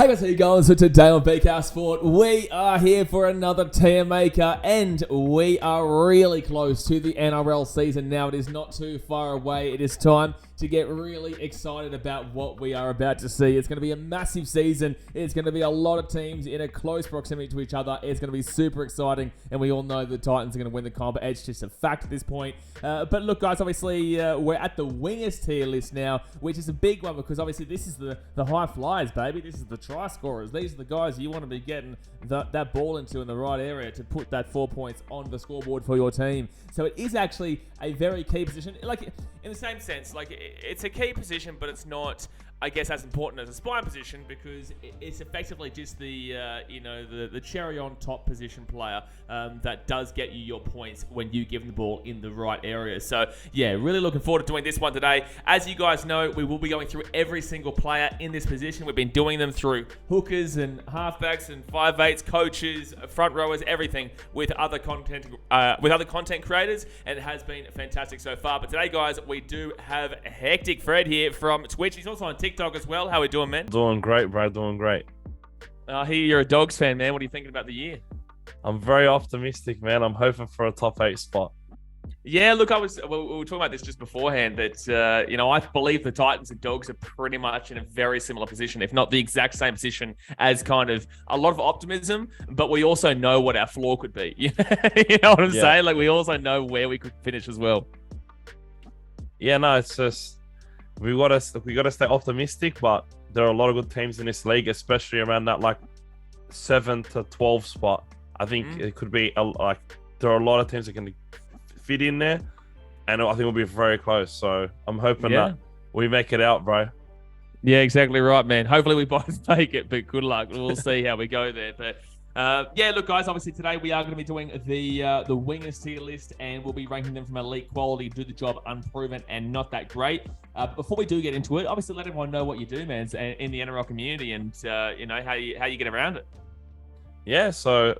Hey guys, how you going? So today on BCast Sport, we are here for another tier maker, and we are really close to the NRL season now. It is not too far away. It is time to get really excited about what we are about to see. It's going to be a massive season. It's going to be a lot of teams in a close proximity to each other. It's going to be super exciting, and we all know the Titans are going to win the comp. It's just a fact at this point. But look, guys, obviously we're at the wingers tier list now, which is a big one because obviously this is the high flyers, baby. This is the try scorers. These are the guys you want to be getting that ball into in the right area to put that 4 points on the scoreboard for your team. So it is actually a very key position. Like in the same sense, like it's a key position, but it's not, I guess, as important as a spine position because it's effectively just the cherry on top position player that does get you your points when you give them the ball in the right area. So yeah, really looking forward to doing this one today. As you guys know, we will be going through every single player in this position. We've been doing them through hookers and halfbacks and 5'8", coaches, front rowers, everything with other content creators, and it has been fantastic so far. But today, guys, we do have HecticFred here from Twitch. He's also on TikTok as well. How are we doing, man? Doing great, bro. Doing great. I hear you're a Dogs fan, man. What are you thinking about the year? I'm very optimistic, man. I'm hoping for a top 8 spot. Yeah, look, we were talking about this just beforehand that, I believe the Titans and Dogs are pretty much in a very similar position, if not the exact same position as kind of a lot of optimism, but we also know what our floor could be. You know what I'm saying? Like, we also know where we could finish as well. Yeah, no, it's just, we gotta stay optimistic, but there are a lot of good teams in this league, especially around that, like, 7 to 12 spot. I think it could be, there are a lot of teams that can fit in there, and I think we'll be very close. So I'm hoping that we make it out, bro. Yeah, exactly right, man. Hopefully we both make it, but good luck. We'll see how we go there. But look, guys, obviously today we are going to be doing the wingers tier list, and we'll be ranking them from elite quality, do the job unproven and not that great. Before we do get into it, obviously let everyone know what you do, man, in the NRL community, and how you get around it. Yeah, so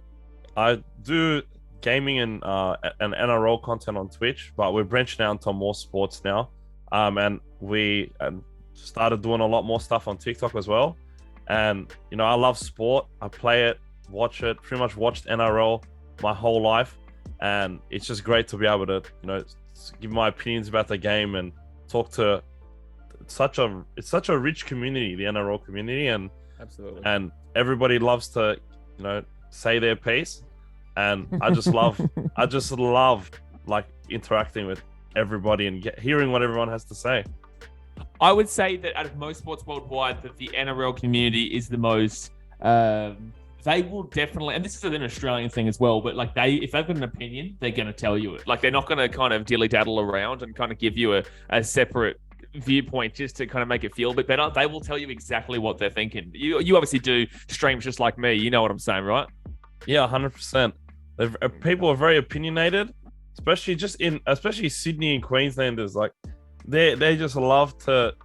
I do gaming and NRL content on Twitch, but we're branching out into more sports now. And we started doing a lot more stuff on TikTok as well. And, I love sport. I play it, watch it, pretty much watched NRL my whole life. And it's just great to be able to, give my opinions about the game and talk to it's such a rich community, the NRL community. And absolutely. And everybody loves to, say their piece. And I just love like interacting with everybody and hearing what everyone has to say. I would say that out of most sports worldwide, that the NRL community is the most. They will definitely, and this is an Australian thing as well, but like if they've got an opinion, they're going to tell you it. Like, they're not going to kind of dilly-daddle around and kind of give you a separate viewpoint just to kind of make it feel a bit better. They will tell you exactly what they're thinking. You obviously do streams just like me. You know what I'm saying, right? Yeah, 100%. People are very opinionated, especially Sydney and Queenslanders. Like, they just love to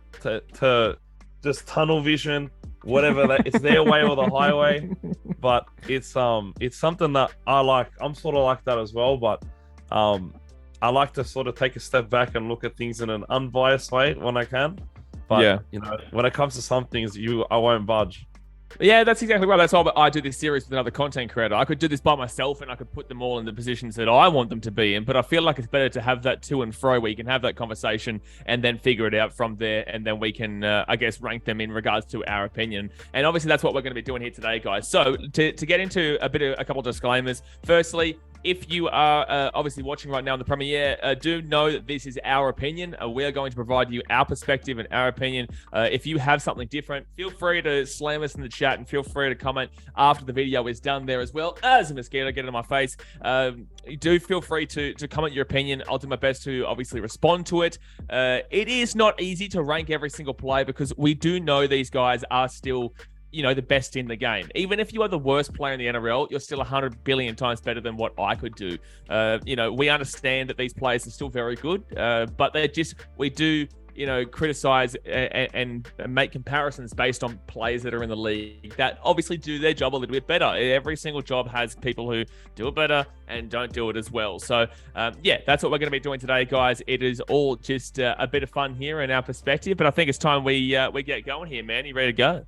just tunnel vision, whatever. It's their way or the highway. But it's something that I like. I'm sort of like that as well. But I like to sort of take a step back and look at things in an unbiased way when I can. But when it comes to some things, I won't budge. Yeah, that's exactly right. That's why I do this series with another content creator. I could do this by myself and I could put them all in the positions that I want them to be in, but I feel like it's better to have that to and fro where you can have that conversation and then figure it out from there, and then we can, rank them in regards to our opinion. And obviously that's what we're going to be doing here today, guys. So to get into a couple of disclaimers. Firstly, if you are obviously watching right now in the premiere, do know that this is our opinion. We are going to provide you our perspective and our opinion. If you have something different, feel free to slam us in the chat and feel free to comment after the video is done there as well. As a mosquito, get in my face. Do feel free to comment your opinion. I'll do my best to obviously respond to it. It is not easy to rank every single play because we do know these guys are still the best in the game. Even if you are the worst player in the NRL, you're still 100 billion times better than what I could do. We understand that these players are still very good, but we do criticize and make comparisons based on players that are in the league that obviously do their job a little bit better. Every single job has people who do it better and don't do it as well. So, that's what we're going to be doing today, guys. It is all just a bit of fun here in our perspective, but I think it's time we get going here, man. You ready to go?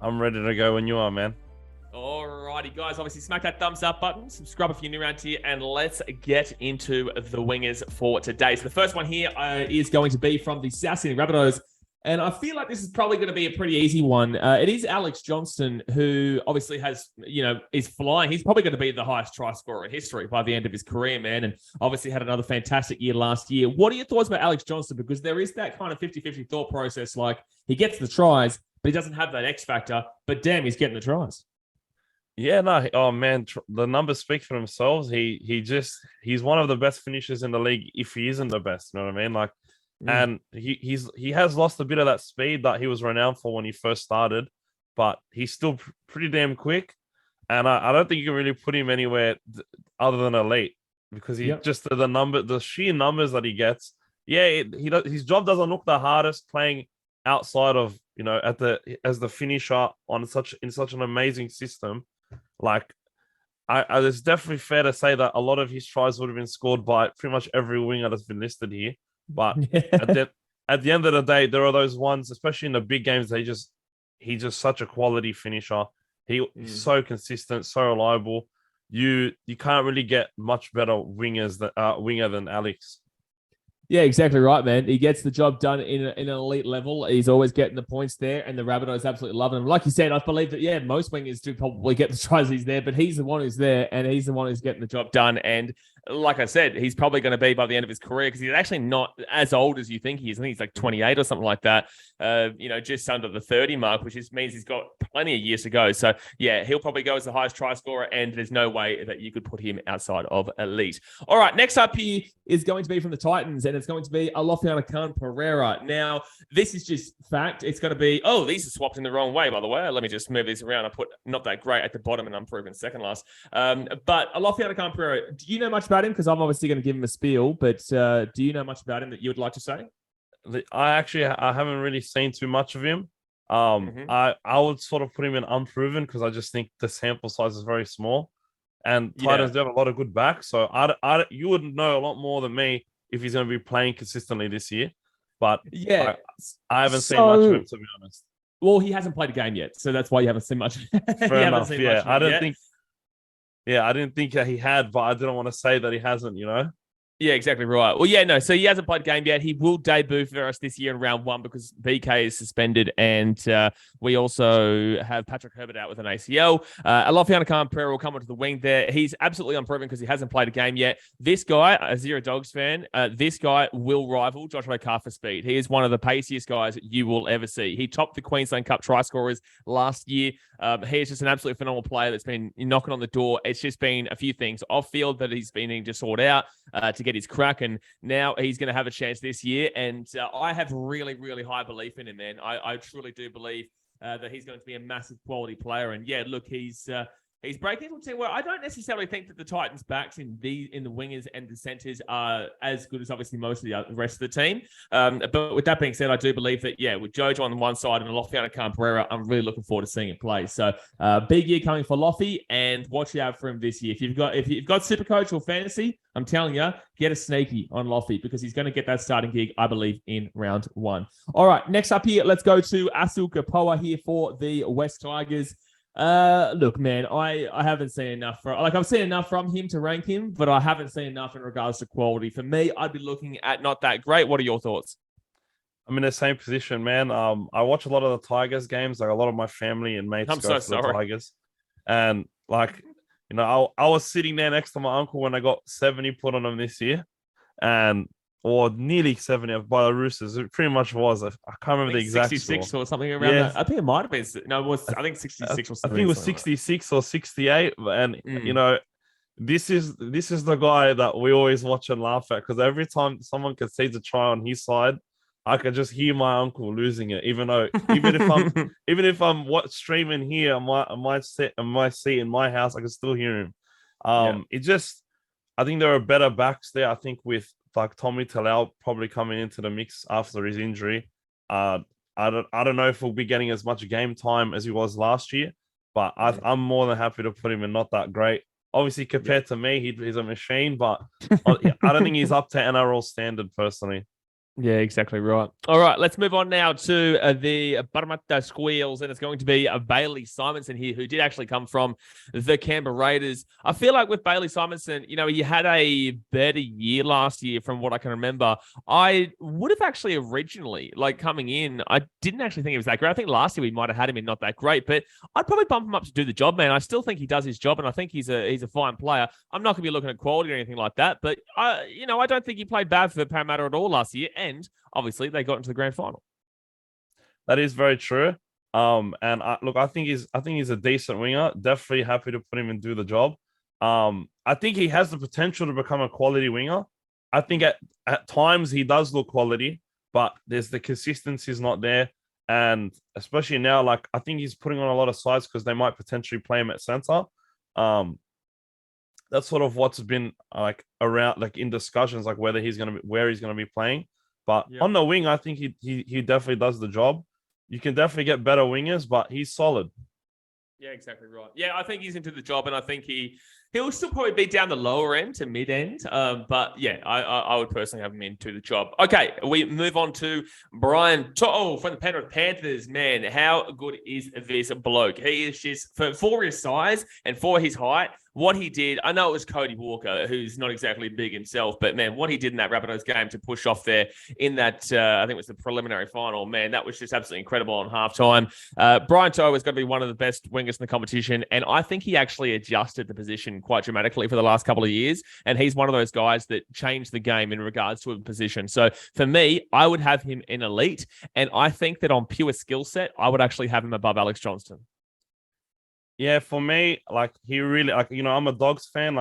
I'm ready to go when you are, man. Alrighty, guys. Obviously, smack that thumbs up button, subscribe if you're new around here, and let's get into the wingers for today. So the first one here is going to be from the South Sydney Rabbitohs. And I feel like this is probably going to be a pretty easy one. It is Alex Johnston, who obviously has, is flying. He's probably going to be the highest try scorer in history by the end of his career, man. And obviously had another fantastic year last year. What are your thoughts about Alex Johnston? Because there is that kind of 50-50 thought process. Like, he gets the tries, but he doesn't have that X factor. But damn, he's getting the tries. Yeah, no. Oh man, the numbers speak for themselves. He's one of the best finishers in the league if he isn't the best. You know what I mean? Like, and he has lost a bit of that speed that he was renowned for when he first started, but he's still pretty damn quick. And I don't think you can really put him anywhere other than elite because he just the sheer numbers that he gets. Yeah, his job doesn't look the hardest playing outside of as the finisher in such an amazing system. Like, it's definitely fair to say that a lot of his tries would have been scored by pretty much every winger that's been listed here. But at the end of the day, there are those ones, especially in the big games, he's just such a quality finisher. He's so consistent, so reliable. You can't really get much better winger than Alex. Yeah, exactly right, man. He gets the job done in an elite level. He's always getting the points there, and the Rabbitohs absolutely loving him. Like you said, I believe that, most wingers do probably get the tries he's there, but he's the one who's there, and he's the one who's getting the job done. And like I said, he's probably going to be by the end of his career because he's actually not as old as you think he is. I think he's like 28 or something like that, just under the 30 mark, which just means he's got plenty of years to go. So, yeah, he'll probably go as the highest try scorer, and there's no way that you could put him outside of elite. All right, next up here is going to be from the Titans, and it's going to be Alofiana Khan-Pereira. Now, this is just fact. It's going to be, these are swapped in the wrong way, by the way. Let me just move these around. I put not that great at the bottom and I'm proven second last. But Alofiana Khan-Pereira, do you know much about him? Because I'm obviously going to give him a spiel, but do you know much about him that you would like to say? I haven't really seen too much of him. I would sort of put him in unproven because I just think the sample size is very small. And Titans do have a lot of good backs. So you would know a lot more than me if he's going to be playing consistently this year. But I haven't seen much of him, to be honest. Well, he hasn't played a game yet, so that's why you haven't seen much. Fair enough. I didn't think that he had, but I didn't want to say that he hasn't, Yeah, exactly right. Well, so he hasn't played a game yet. He will debut for us this year in round 1 because BK is suspended, and we also have Patrick Herbert out with an ACL. Alofiana Khan-Pereira will come onto the wing there. He's absolutely unproven because he hasn't played a game yet. This guy, a Zero Dogs fan, this guy will rival Joshua Carr for speed. He is one of the paciest guys you will ever see. He topped the Queensland Cup try scorers last year. He is just an absolutely phenomenal player that's been knocking on the door. It's just been a few things off field that he's been needing to sort out to get his crack, and now he's going to have a chance this year. And I have really, really high belief in him, man. I truly do believe that he's going to be a massive quality player. And look, he's breaking into a team where I don't necessarily think that the Titans' backs in the wingers and the centers are as good as obviously most of the rest of the team. But with that being said, I do believe that, with Jojo on one side and Alofiana Khan-Pereira, I'm really looking forward to seeing him play. So big year coming for Lofty, and watch out for him this year. If you've got Supercoach or Fantasy, I'm telling you, get a sneaky on Lofty because he's going to get that starting gig, I believe, in round 1. All right, next up here, let's go to Asu Kepaoa here for the West Tigers. Look, man, I haven't seen enough I've seen enough from him to rank him, but I haven't seen enough in regards to quality. For me, I'd be looking at not that great. What are your thoughts? I'm in the same position, man. I watch a lot of the Tigers games. Like, a lot of my family and mates go to the Tigers, and I was sitting there next to my uncle when I got 70 put on him this year, or nearly 70 by the Roosters. It pretty much was. I can't remember the exact 66 score. Or something around that. I think it might have been. No, it was. I think 66 or something. I think it was 66 or 68. And this is the guy that we always watch and laugh at, because every time someone concedes a try on his side, I can just hear my uncle losing it. Even if I'm streaming here on my seat in my house, I can still hear him. I think there are better backs there. I think with like Tommy Talau probably coming into the mix after his injury. I don't know if he'll be getting as much game time as he was last year, but I'm more than happy to put him in not that great. Obviously, compared to me, he's a machine, but I don't think he's up to NRL standard personally. Yeah, exactly right. All right, let's move on now to the Parramatta Squeals, and it's going to be Bailey Simonsson here, who did actually come from the Canberra Raiders. I feel like with Bailey Simonsson, he had a better year last year from what I can remember. I would have actually originally, coming in, I didn't actually think he was that great. I think last year we might have had him in not that great, but I'd probably bump him up to do the job, man. I still think he does his job, and I think he's a fine player. I'm not going to be looking at quality or anything like that, but I don't think he played bad for Parramatta at all last year. And obviously, they got into the grand final. That is very true. I think he's a decent winger. Definitely happy to put him and do the job. I think he has the potential to become a quality winger. I think at times he does look quality, but there's the consistency is not there. And especially now, I think he's putting on a lot of sides because they might potentially play him at center. That's sort of what's been around, in discussions, where he's gonna be playing. But on the wing, I think he definitely does the job. You can definitely get better wingers, but he's solid. Yeah, exactly right. Yeah, I think he's into the job, and I think he'll still probably be down the lower end to mid end. But yeah, I would personally have him into the job. Okay, we move on to Brian To'o from the Penrith Panthers. Man, how good is this bloke? He is just for his size and for his height. What he did, I know it was Cody Walker, who's not exactly big himself, but man, what he did in that Rabbitohs game to push off there in that, I think it was the preliminary final, man, that was just absolutely incredible on halftime. Brian To'o is going to be one of the best wingers in the competition, and I think he actually adjusted the position quite dramatically for the last couple of years, and he's one of those guys that changed the game in regards to a position. So for me, I would have him in elite, and I think that on pure skill set, I would actually have him above Alex Johnston. Yeah, for me, he really, I'm a Dogs fan.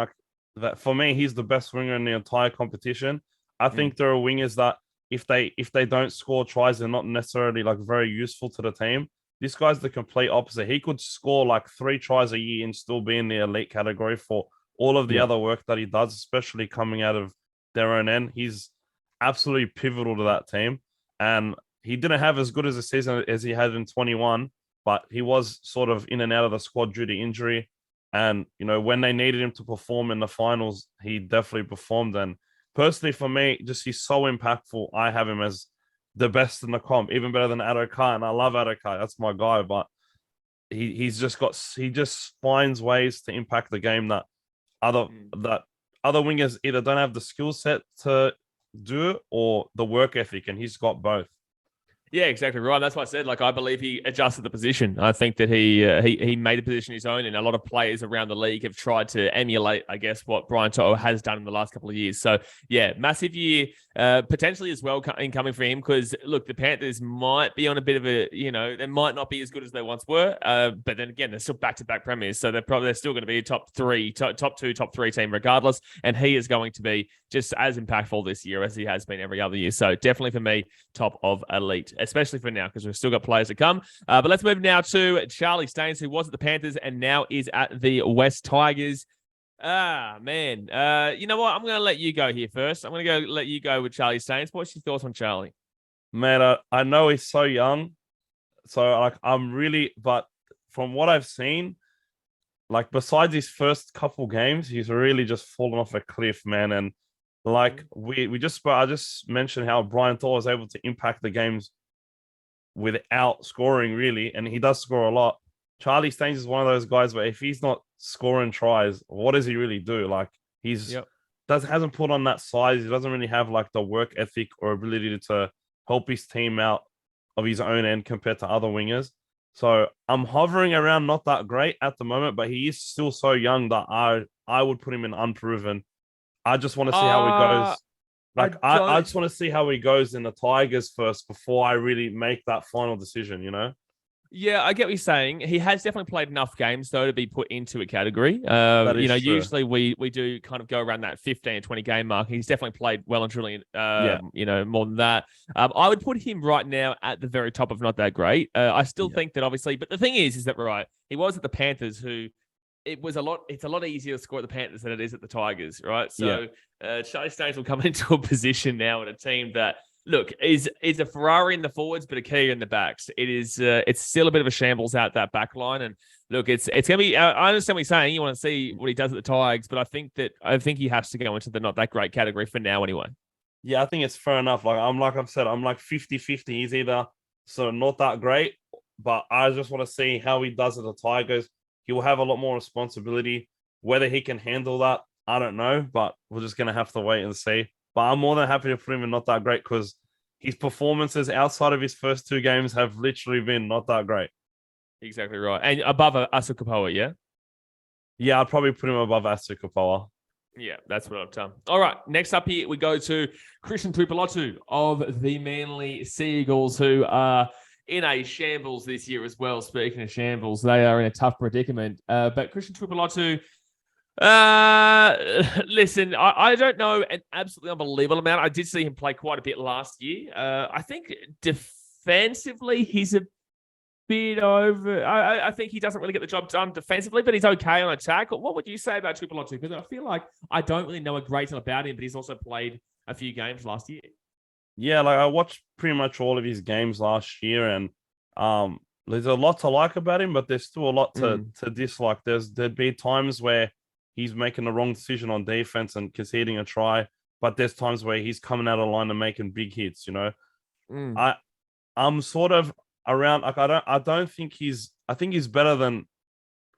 That for me, he's the best winger in the entire competition. I think there are wingers that if they don't score tries, they're not necessarily very useful to the team. This guy's the complete opposite. He could score 3 tries a year and still be in the elite category for all of the other work that he does, especially coming out of their own end. He's absolutely pivotal to that team. And he didn't have as good as a season as he had in 21, but he was sort of in and out of the squad due to injury. And, when they needed him to perform in the finals, he definitely performed. And personally, for me, just he's so impactful. I have him as the best in the comp, even better than Addo-Carr. And I love Addo-Carr. That's my guy. But he just finds ways to impact the game that other wingers either don't have the skill set to do or the work ethic. And he's got both. Yeah, exactly right. That's why I said, I believe he adjusted the position. I think that he made the position his own, and a lot of players around the league have tried to emulate, I guess, what Brian To'o has done in the last couple of years. So, yeah, massive year, potentially as well incoming for him because, look, the Panthers might be on a bit of a, they might not be as good as they once were, but then again, they're still back-to-back premiers, so they're still going to be a top 2, top 3 team regardless, and he is going to be just as impactful this year as he has been every other year. So, definitely for me, top of elite, especially for now, because we've still got players to come. But let's move now to Charlie Staines, who was at the Panthers and now is at the West Tigers. Man. You know what? I'm going to let you go here first. I'm going to let you go with Charlie Staines. What's your thoughts on Charlie? Man, I know he's so young. So, but from what I've seen, besides his first couple games, he's really just fallen off a cliff, man. And I just mentioned how Brian Thor was able to impact the games without scoring, really, and he does score a lot. Charlie Staines is one of those guys where if he's not scoring tries, what does he really do? Hasn't put on that size. He doesn't really have the work ethic or ability to help his team out of his own end compared to other wingers. So I'm hovering around not that great at the moment, but he is still so young that I would put him in unproven. I just want to see how he goes. I just want to see how he goes in the Tigers first before I really make that final decision, Yeah, I get what you're saying. He has definitely played enough games, though, to be put into a category. True. Usually we do kind of go around that 15 or 20 game mark. He's definitely played well and truly, more than that. I would put him right now at the very top of not that great. I still think that obviously, but the thing is that, right, he was at the Panthers who, it's a lot easier to score at the Panthers than it is at the Tigers, right? So Charlie Staines will come into a position now in a team that, look, is a Ferrari in the forwards, but a Kia in the backs. It's still a bit of a shambles out that back line. And look, it's going to be, I understand what you're saying. You want to see what he does at the Tigers, but I think he has to go into the not that great category for now anyway. Yeah, I think it's fair enough. Like I've said, I'm like 50-50. He's either sort of not that great, but I just want to see how he does at the Tigers. He will have a lot more responsibility. Whether he can handle that, I don't know, but we're just gonna have to wait and see. But I'm more than happy to put him in not that great because his performances outside of his first two games have literally been not that great. Exactly right. And above Asu Kepaoa, yeah? Yeah, I'd probably put him above Asu Kepaoa. Yeah, that's what I've done. All right, next up here, we go to Christian Tuipulotu of the Manly Seagulls, who are in a shambles this year as well. Speaking of shambles, they are in a tough predicament. But Christian Tuipulotu, listen, I don't know an absolutely unbelievable amount. I did see him play quite a bit last year. I think defensively, he's a bit over. I think he doesn't really get the job done defensively, but he's okay on attack. What would you say about Tuipulotu? Because I feel like I don't really know a great deal about him, but he's also played a few games last year. Yeah, like I watched pretty much all of his games last year, and there's a lot to like about him, but there's still a lot to dislike. There'd be times where he's making the wrong decision on defense and conceding a try, but there's times where he's coming out of line and making big hits. You know, I'm sort of around. Like I don't think I think he's better than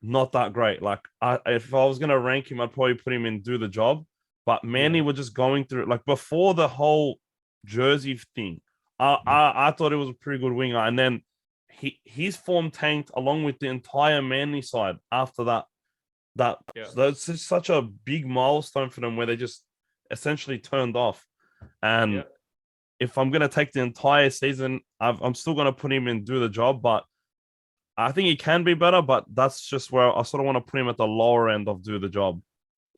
not that great. Like if I was gonna rank him, I'd probably put him in do the job. But Manly were just going through like before the whole Jersey thing. I thought it was a pretty good winger, and then his form tanked along with the entire Manly side after that. So it's just such a big milestone for them where they just essentially turned off. And if I'm gonna take the entire season, I'm still gonna put him in do the job, but I think he can be better. But that's just where I sort of want to put him at the lower end of do the job.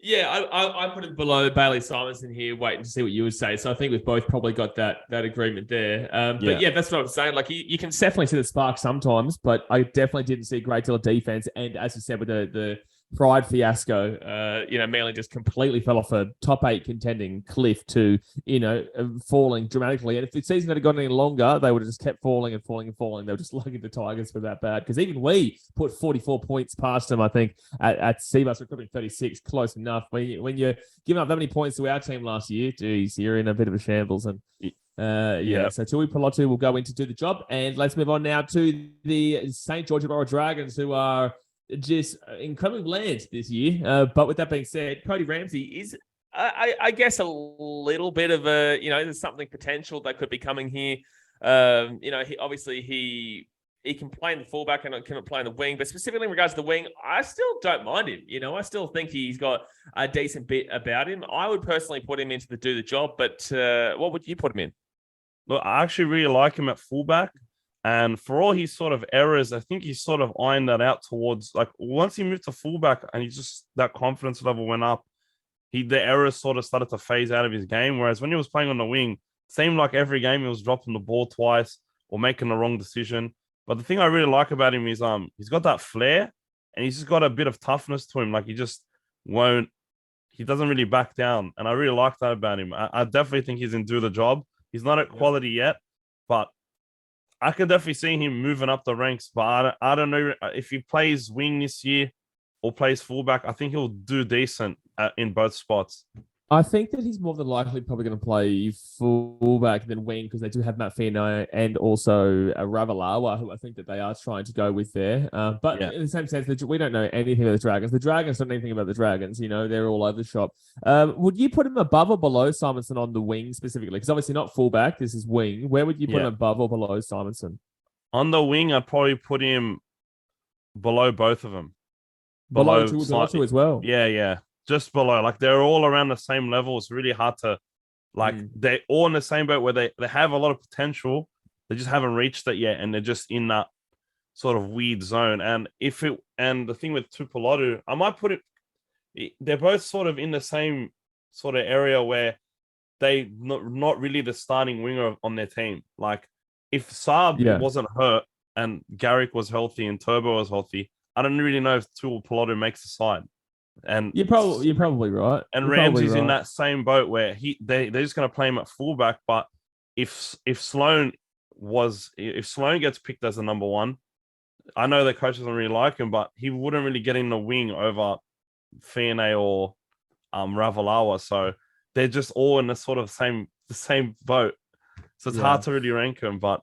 Yeah, I put it below Bailey Simonsson here, waiting to see what you would say. So I think we've both probably got that agreement there. But yeah, that's what I'm saying. Like you can definitely see the spark sometimes, but I definitely didn't see a great deal of defense. And as you said, with the Pride fiasco, Manly just completely fell off a top 8 contending cliff to, falling dramatically. And if the season had gone any longer, they would have just kept falling and falling and falling. They were just lucky the Tigers were that bad. Because even we put 44 points past them, I think, at Seabus, recruiting 36, close enough. When you're giving up that many points to our team last year, geez, you're in a bit of a shambles. And so Tuipulotu will go in to do the job. And let's move on now to the St. George Illawarra Dragons, who are just incredibly bland this year. But with that being said, Cody Ramsey is, I guess, a little bit of a, there's something potential that could be coming here. He can play in the fullback and can play in the wing, but specifically in regards to the wing, I still don't mind him. I still think he's got a decent bit about him. I would personally put him into the do the job, but what would you put him in? Look, I actually really like him at fullback. And for all his sort of errors, I think he's sort of ironed that out towards, like, once he moved to fullback and that confidence level went up, the errors sort of started to phase out of his game. Whereas when he was playing on the wing, it seemed like every game he was dropping the ball twice or making the wrong decision. But the thing I really like about him is he's got that flair and he's just got a bit of toughness to him. Like he doesn't really back down. And I really like that about him. I definitely think he's in do the job. He's not at quality yet, but I can definitely see him moving up the ranks, but I don't know if he plays wing this year or plays fullback. I think he'll do decent in both spots. I think that he's more than likely probably going to play fullback than wing because they do have Matt Fino and also Ravalawa, who I think that they are trying to go with there. But in the same sense, we don't know anything about the Dragons. The Dragons don't know anything about the Dragons. They're all over the shop. Would you put him above or below Simonsson on the wing specifically? Because obviously not fullback. This is wing. Where would you put him above or below Simonsson? On the wing, I'd probably put him below both of them. Below Tuipulotu as well? Yeah. Just below. Like, they're all around the same level. It's really hard to, they're all in the same boat where they have a lot of potential. They just haven't reached it yet. And they're just in that sort of weird zone. And the thing with Tuipulotu, I might put it, they're both sort of in the same sort of area where they not really the starting winger on their team. Like, if Saab wasn't hurt and Garrick was healthy and Turbo was healthy, I don't really know if Tuipulotu makes the side. And you're probably right. And Ramsey's in that same boat where they're just going to play him at fullback. But if Sloan gets picked as the number one, I know the coach doesn't really like him, but he wouldn't really get in the wing over Fiane or Ravalawa. So they're just all in the same boat. So it's hard to really rank them, but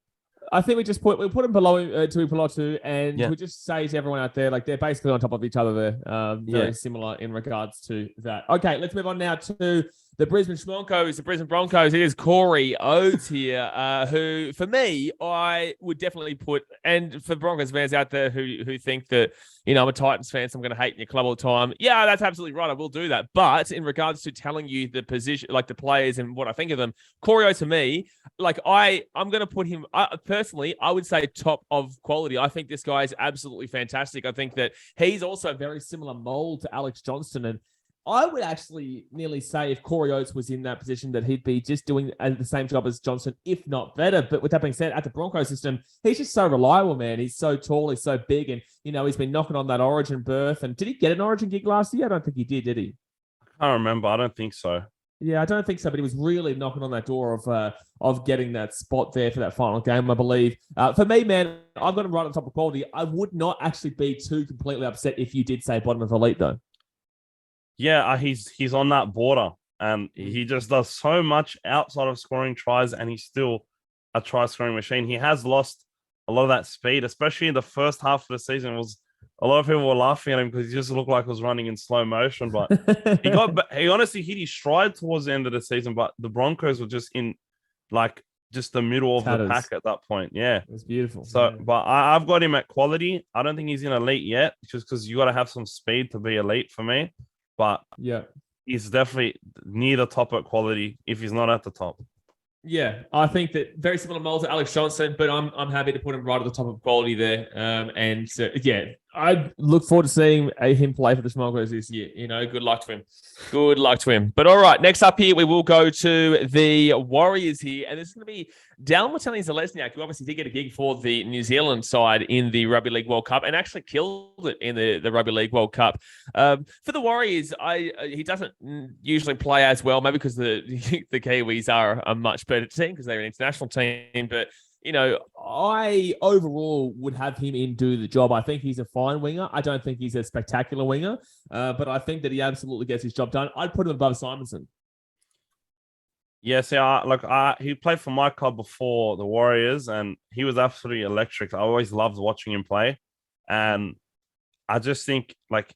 I think we'll put them below Tuipulotu, and we just say to everyone out there, like they're basically on top of each other there. Very similar in regards to that. Okay, let's move on now to the Brisbane Broncos. The Brisbane Broncos. It is Corey Oates here, who for me I would definitely put, and for Broncos fans out there who think that I'm a Titans fan, so I'm going to hate your club all the time. Yeah, that's absolutely right. I will do that. But in regards to telling you the position, like the players and what I think of them, Corey Oates to me, like I'm going to put him personally. I would say top of quality. I think this guy is absolutely fantastic. I think that he's also a very similar mold to Alex Johnston, and I would actually nearly say if Corey Oates was in that position that he'd be just doing the same job as Johnston, if not better. But with that being said, at the Broncos system, he's just so reliable, man. He's so tall, he's so big, and he's been knocking on that Origin berth. And did he get an Origin gig last year? I don't think he did he? I can't remember. I don't think so. Yeah, I don't think so, but he was really knocking on that door of getting that spot there for that final game, I believe. For me, man, I've got him right on top of quality. I would not actually be too completely upset if you did say bottom of elite, though. Yeah, he's on that border, and he just does so much outside of scoring tries, and he's still a try-scoring machine. He has lost a lot of that speed, especially in the first half of the season. A lot of people were laughing at him because he just looked like he was running in slow motion, but he honestly hit his stride towards the end of the season, but the Broncos were just in just the middle of the pack at that point. Yeah. It's beautiful. So, but I've got him at quality. I don't think he's in elite yet, just because you got to have some speed to be elite for me. But he's definitely near the top at quality if he's not at the top. Yeah, I think that very similar mold to Alex Johnston, but I'm happy to put him right at the top of quality there. I look forward to seeing him play for the Broncos this year. Good luck to him. Good luck to him. But all right, next up here, we will go to the Warriors here, and this is going to be Dallin Watene-Zelezniak, who obviously did get a gig for the New Zealand side in the Rugby League World Cup and actually killed it in the Rugby League World Cup. For the Warriors, he doesn't usually play as well, maybe because the Kiwis are a much better team because they're an international team, but I overall would have him in do the job. I think he's a fine winger. I don't think he's a spectacular winger, but I think that he absolutely gets his job done. I'd put him above Simonsson. Yeah, see, he played for my club before the Warriors, and he was absolutely electric. I always loved watching him play, and I just think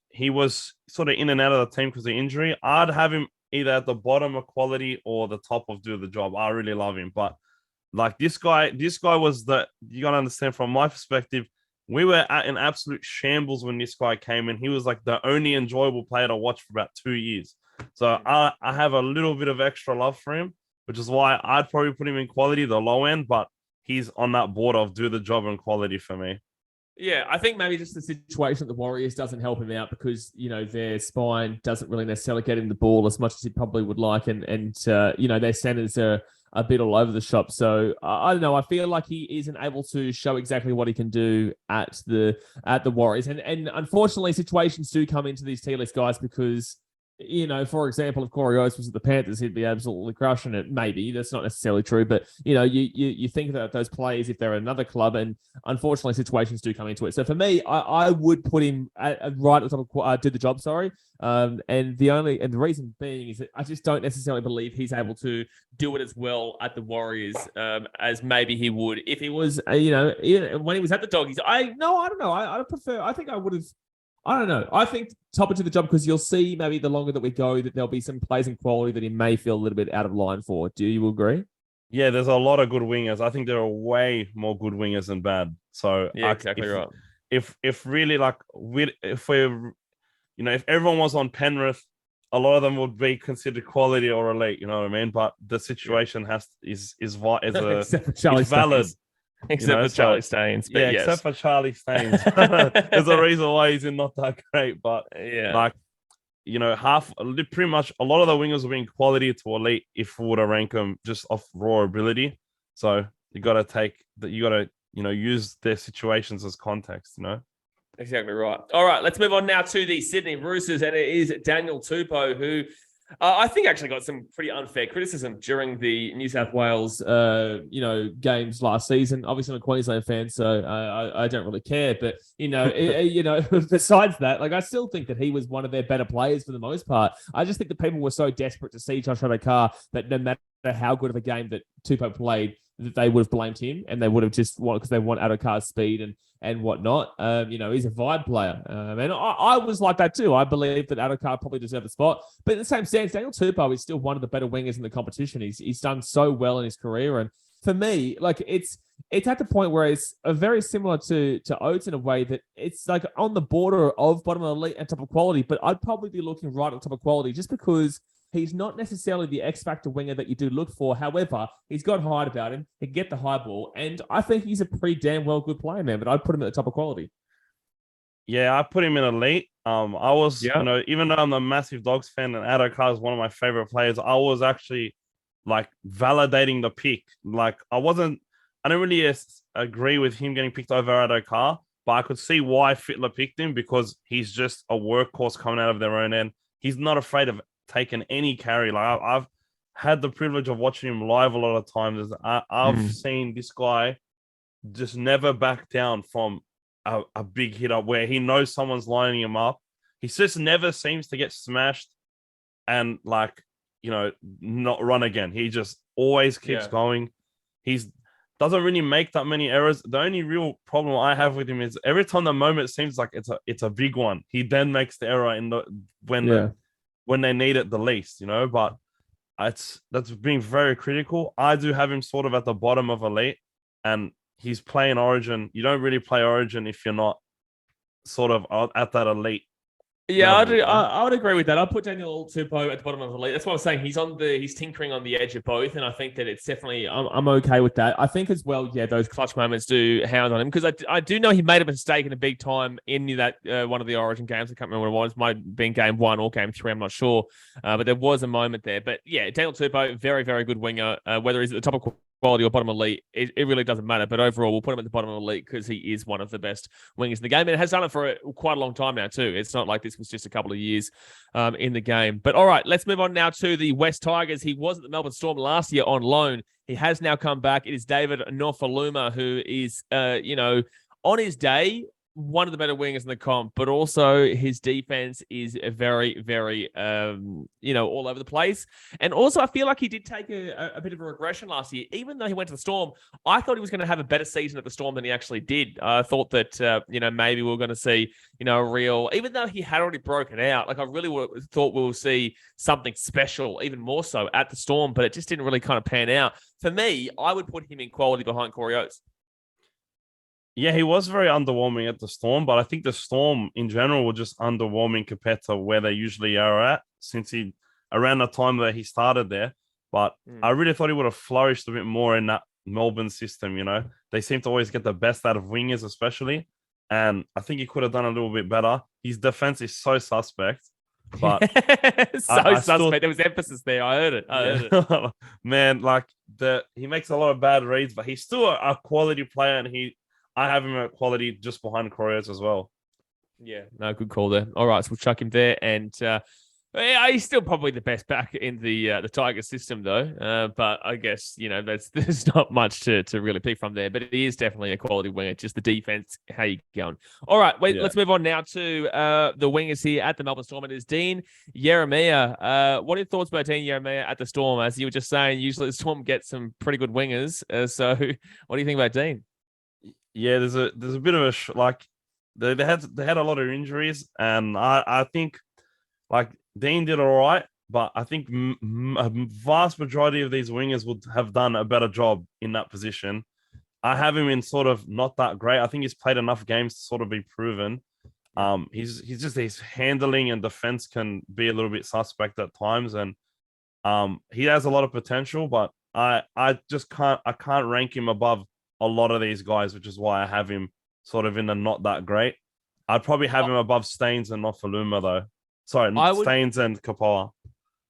he was sort of in and out of the team because of injury. I'd have him either at the bottom of quality or the top of do the job. I really love him, but this guy was you got to understand from my perspective, we were at an absolute shambles when this guy came in. He was the only enjoyable player to watch for about 2 years. So I have a little bit of extra love for him, which is why I'd probably put him in quality, the low end, but he's on that border of do the job and quality for me. Yeah, I think maybe just the situation at the Warriors doesn't help him out because, their spine doesn't really necessarily get him the ball as much as he probably would like. And their centers are a bit all over the shop. So I don't know. I feel like he isn't able to show exactly what he can do at the Warriors. And unfortunately, situations do come into these T-list guys because, for example, if Corey Oates was at the Panthers, he'd be absolutely crushing it. Maybe that's not necessarily true, but you think about those players if they're at another club, and unfortunately, situations do come into it. So for me, I would put him right at the top of do the job. Sorry, and the reason being is that I just don't necessarily believe he's able to do it as well at the Warriors as maybe he would if he was, even when he was at the Doggies. I don't know. I prefer. I think I would have. I don't know. I think top it to the job because you'll see maybe the longer that we go that there'll be some plays in quality that he may feel a little bit out of line for. Do you agree? Yeah, there's a lot of good wingers. I think there are way more good wingers than bad. So yeah, exactly right. If really if everyone was on Penrith, a lot of them would be considered quality or elite. You know what I mean? But the situation is valid. Except for Charlie Staines. But yes. Except for Charlie Staines. There's a reason why he's not that great. But pretty much a lot of the wingers will be in quality to elite if we were to rank them just off raw ability. So you got to use their situations as context, Exactly right. All right, let's move on now to the Sydney Roosters, and it is Daniel Tupou who I think actually got some pretty unfair criticism during the New South Wales, games last season. Obviously, I'm a Queensland fan, so I don't really care. But besides that, like I still think that he was one of their better players for the most part. I just think that people were so desperate to see Josh Adokar that no matter how good of a game that Tupou played, that they would have blamed him and they would have just wanted because they want Adokar's speed and whatnot. He's a vibe player. And I was like that too. I believe that Adokar probably deserved the spot. But in the same sense, Daniel Tupou is still one of the better wingers in the competition. He's done so well in his career. And for me, like it's at the point where it's very similar to Oates in a way that it's like on the border of bottom of the elite and top of quality. But I'd probably be looking right at top of quality just because he's not necessarily the X-factor winger that you do look for. However, he's got height about him. He can get the high ball. And I think he's a pretty damn well good player, man. But I'd put him at the top of quality. Yeah, I put him in elite. Even though I'm a massive Dogs fan and Adokar is one of my favorite players, I was actually like validating the pick. Like I don't really agree with him getting picked over Adokar, but I could see why Fittler picked him because he's just a workhorse coming out of their own end. He's not afraid of taken any carry. Like I've had the privilege of watching him live a lot of times. I've seen this guy just never back down from a big hit up where he knows someone's lining him up. He just never seems to get smashed and not run again. He just always keeps going. He's doesn't really make that many errors. The only real problem I have with him is every time the moment seems like it's a big one, he then makes the error when they need it the least, but that's being very critical. I do have him sort of at the bottom of elite and he's playing Origin. You don't really play Origin if you're not sort of at that elite. Yeah, I would agree with that. I'll put Daniel Tupou at the bottom of the elite. That's what I was saying. He's tinkering on the edge of both, and I think that it's definitely I'm okay with that. I think as well, those clutch moments do hound on him because I do know he made a mistake in a big time in that one of the Origin games. I can't remember what it was. Might have been game 1 or game 3. I'm not sure, but there was a moment there. But yeah, Daniel Tupou, very very good winger. Whether he's at the top of quality or bottom elite, it really doesn't matter. But overall, we'll put him at the bottom of elite because he is one of the best wingers in the game and has done it for quite a long time now too. It's not like this was just a couple of years in the game. But all right, let's move on now to the West Tigers. He was at the Melbourne Storm last year on loan. He has now come back. It is David Nofoaluma who is, on his day, one of the better wingers in the comp, but also his defense is very, very, all over the place. And also, I feel like he did take a bit of a regression last year. Even though he went to the Storm, I thought he was going to have a better season at the Storm than he actually did. I thought that, maybe we were going to see, a real, even though he had already broken out, like I really thought we will see something special, even more so at the Storm, but it just didn't really kind of pan out. For me, I would put him in quality behind Corey Oates. Yeah, he was very underwhelming at the Storm, but I think the Storm in general were just underwhelming compared to where they usually are at since around the time that he started there. But I really thought he would have flourished a bit more in that Melbourne system, They seem to always get the best out of wingers, especially. And I think he could have done a little bit better. His defense is so suspect. But suspect. There was emphasis there. I heard it. Man, he makes a lot of bad reads, but he's still a quality player and I have him at quality just behind Coriolis as well. Yeah, no, good call there. All right, so we'll chuck him there. And he's still probably the best back in the Tiger system, though. But I guess, there's not much to really pick from there. But he is definitely a quality winger. Just the defense, how you going? All right, let's move on now to the wingers here at the Melbourne Storm. It is Dean Ieremia. What are your thoughts about Dean Ieremia at the Storm? As you were just saying, usually the Storm gets some pretty good wingers. So what do you think about Dean? Yeah, there's a bit of they had a lot of injuries, and I think Dean did all right, but I think a vast majority of these wingers would have done a better job in that position. I have him in sort of not that great. I think he's played enough games to sort of be proven. His handling and defense can be a little bit suspect at times, and he has a lot of potential, but I can't rank him above a lot of these guys, which is why I have him sort of in the not that great. I'd probably have him above Staines and Nofoaluma, though. Sorry, Staines and Kepaoa.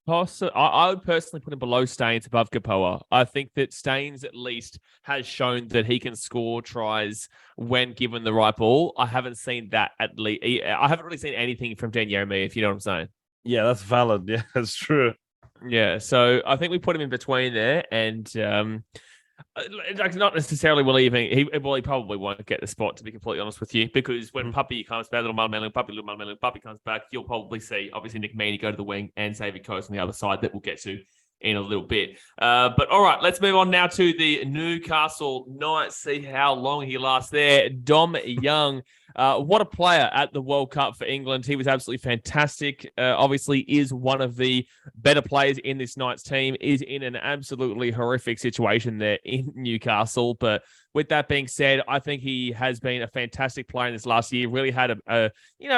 I would personally put him below Staines, above Kepaoa. I think that Staines at least has shown that he can score tries when given the right ball. I haven't seen that at least. I haven't really seen anything from Dean Ieremia, if you know what I'm saying. Yeah, that's valid. Yeah, that's true. Yeah, so I think we put him in between there, and like not necessarily will he even he probably won't get the spot, to be completely honest with you, because when Mhm. Puppy comes back, little Puppy comes back, you'll probably see obviously Nick Meaney go to the wing and Xavier Coates on the other side, that we'll get to in a little bit. But all right, let's move on now to the Newcastle Knights. See how long he lasts there. Dom Young. What a player at the World Cup for England. He was absolutely fantastic. Obviously is one of the better players in this Knights team, is in an absolutely horrific situation there in Newcastle. But with that being said, I think he has been a fantastic player in this last year. Really had a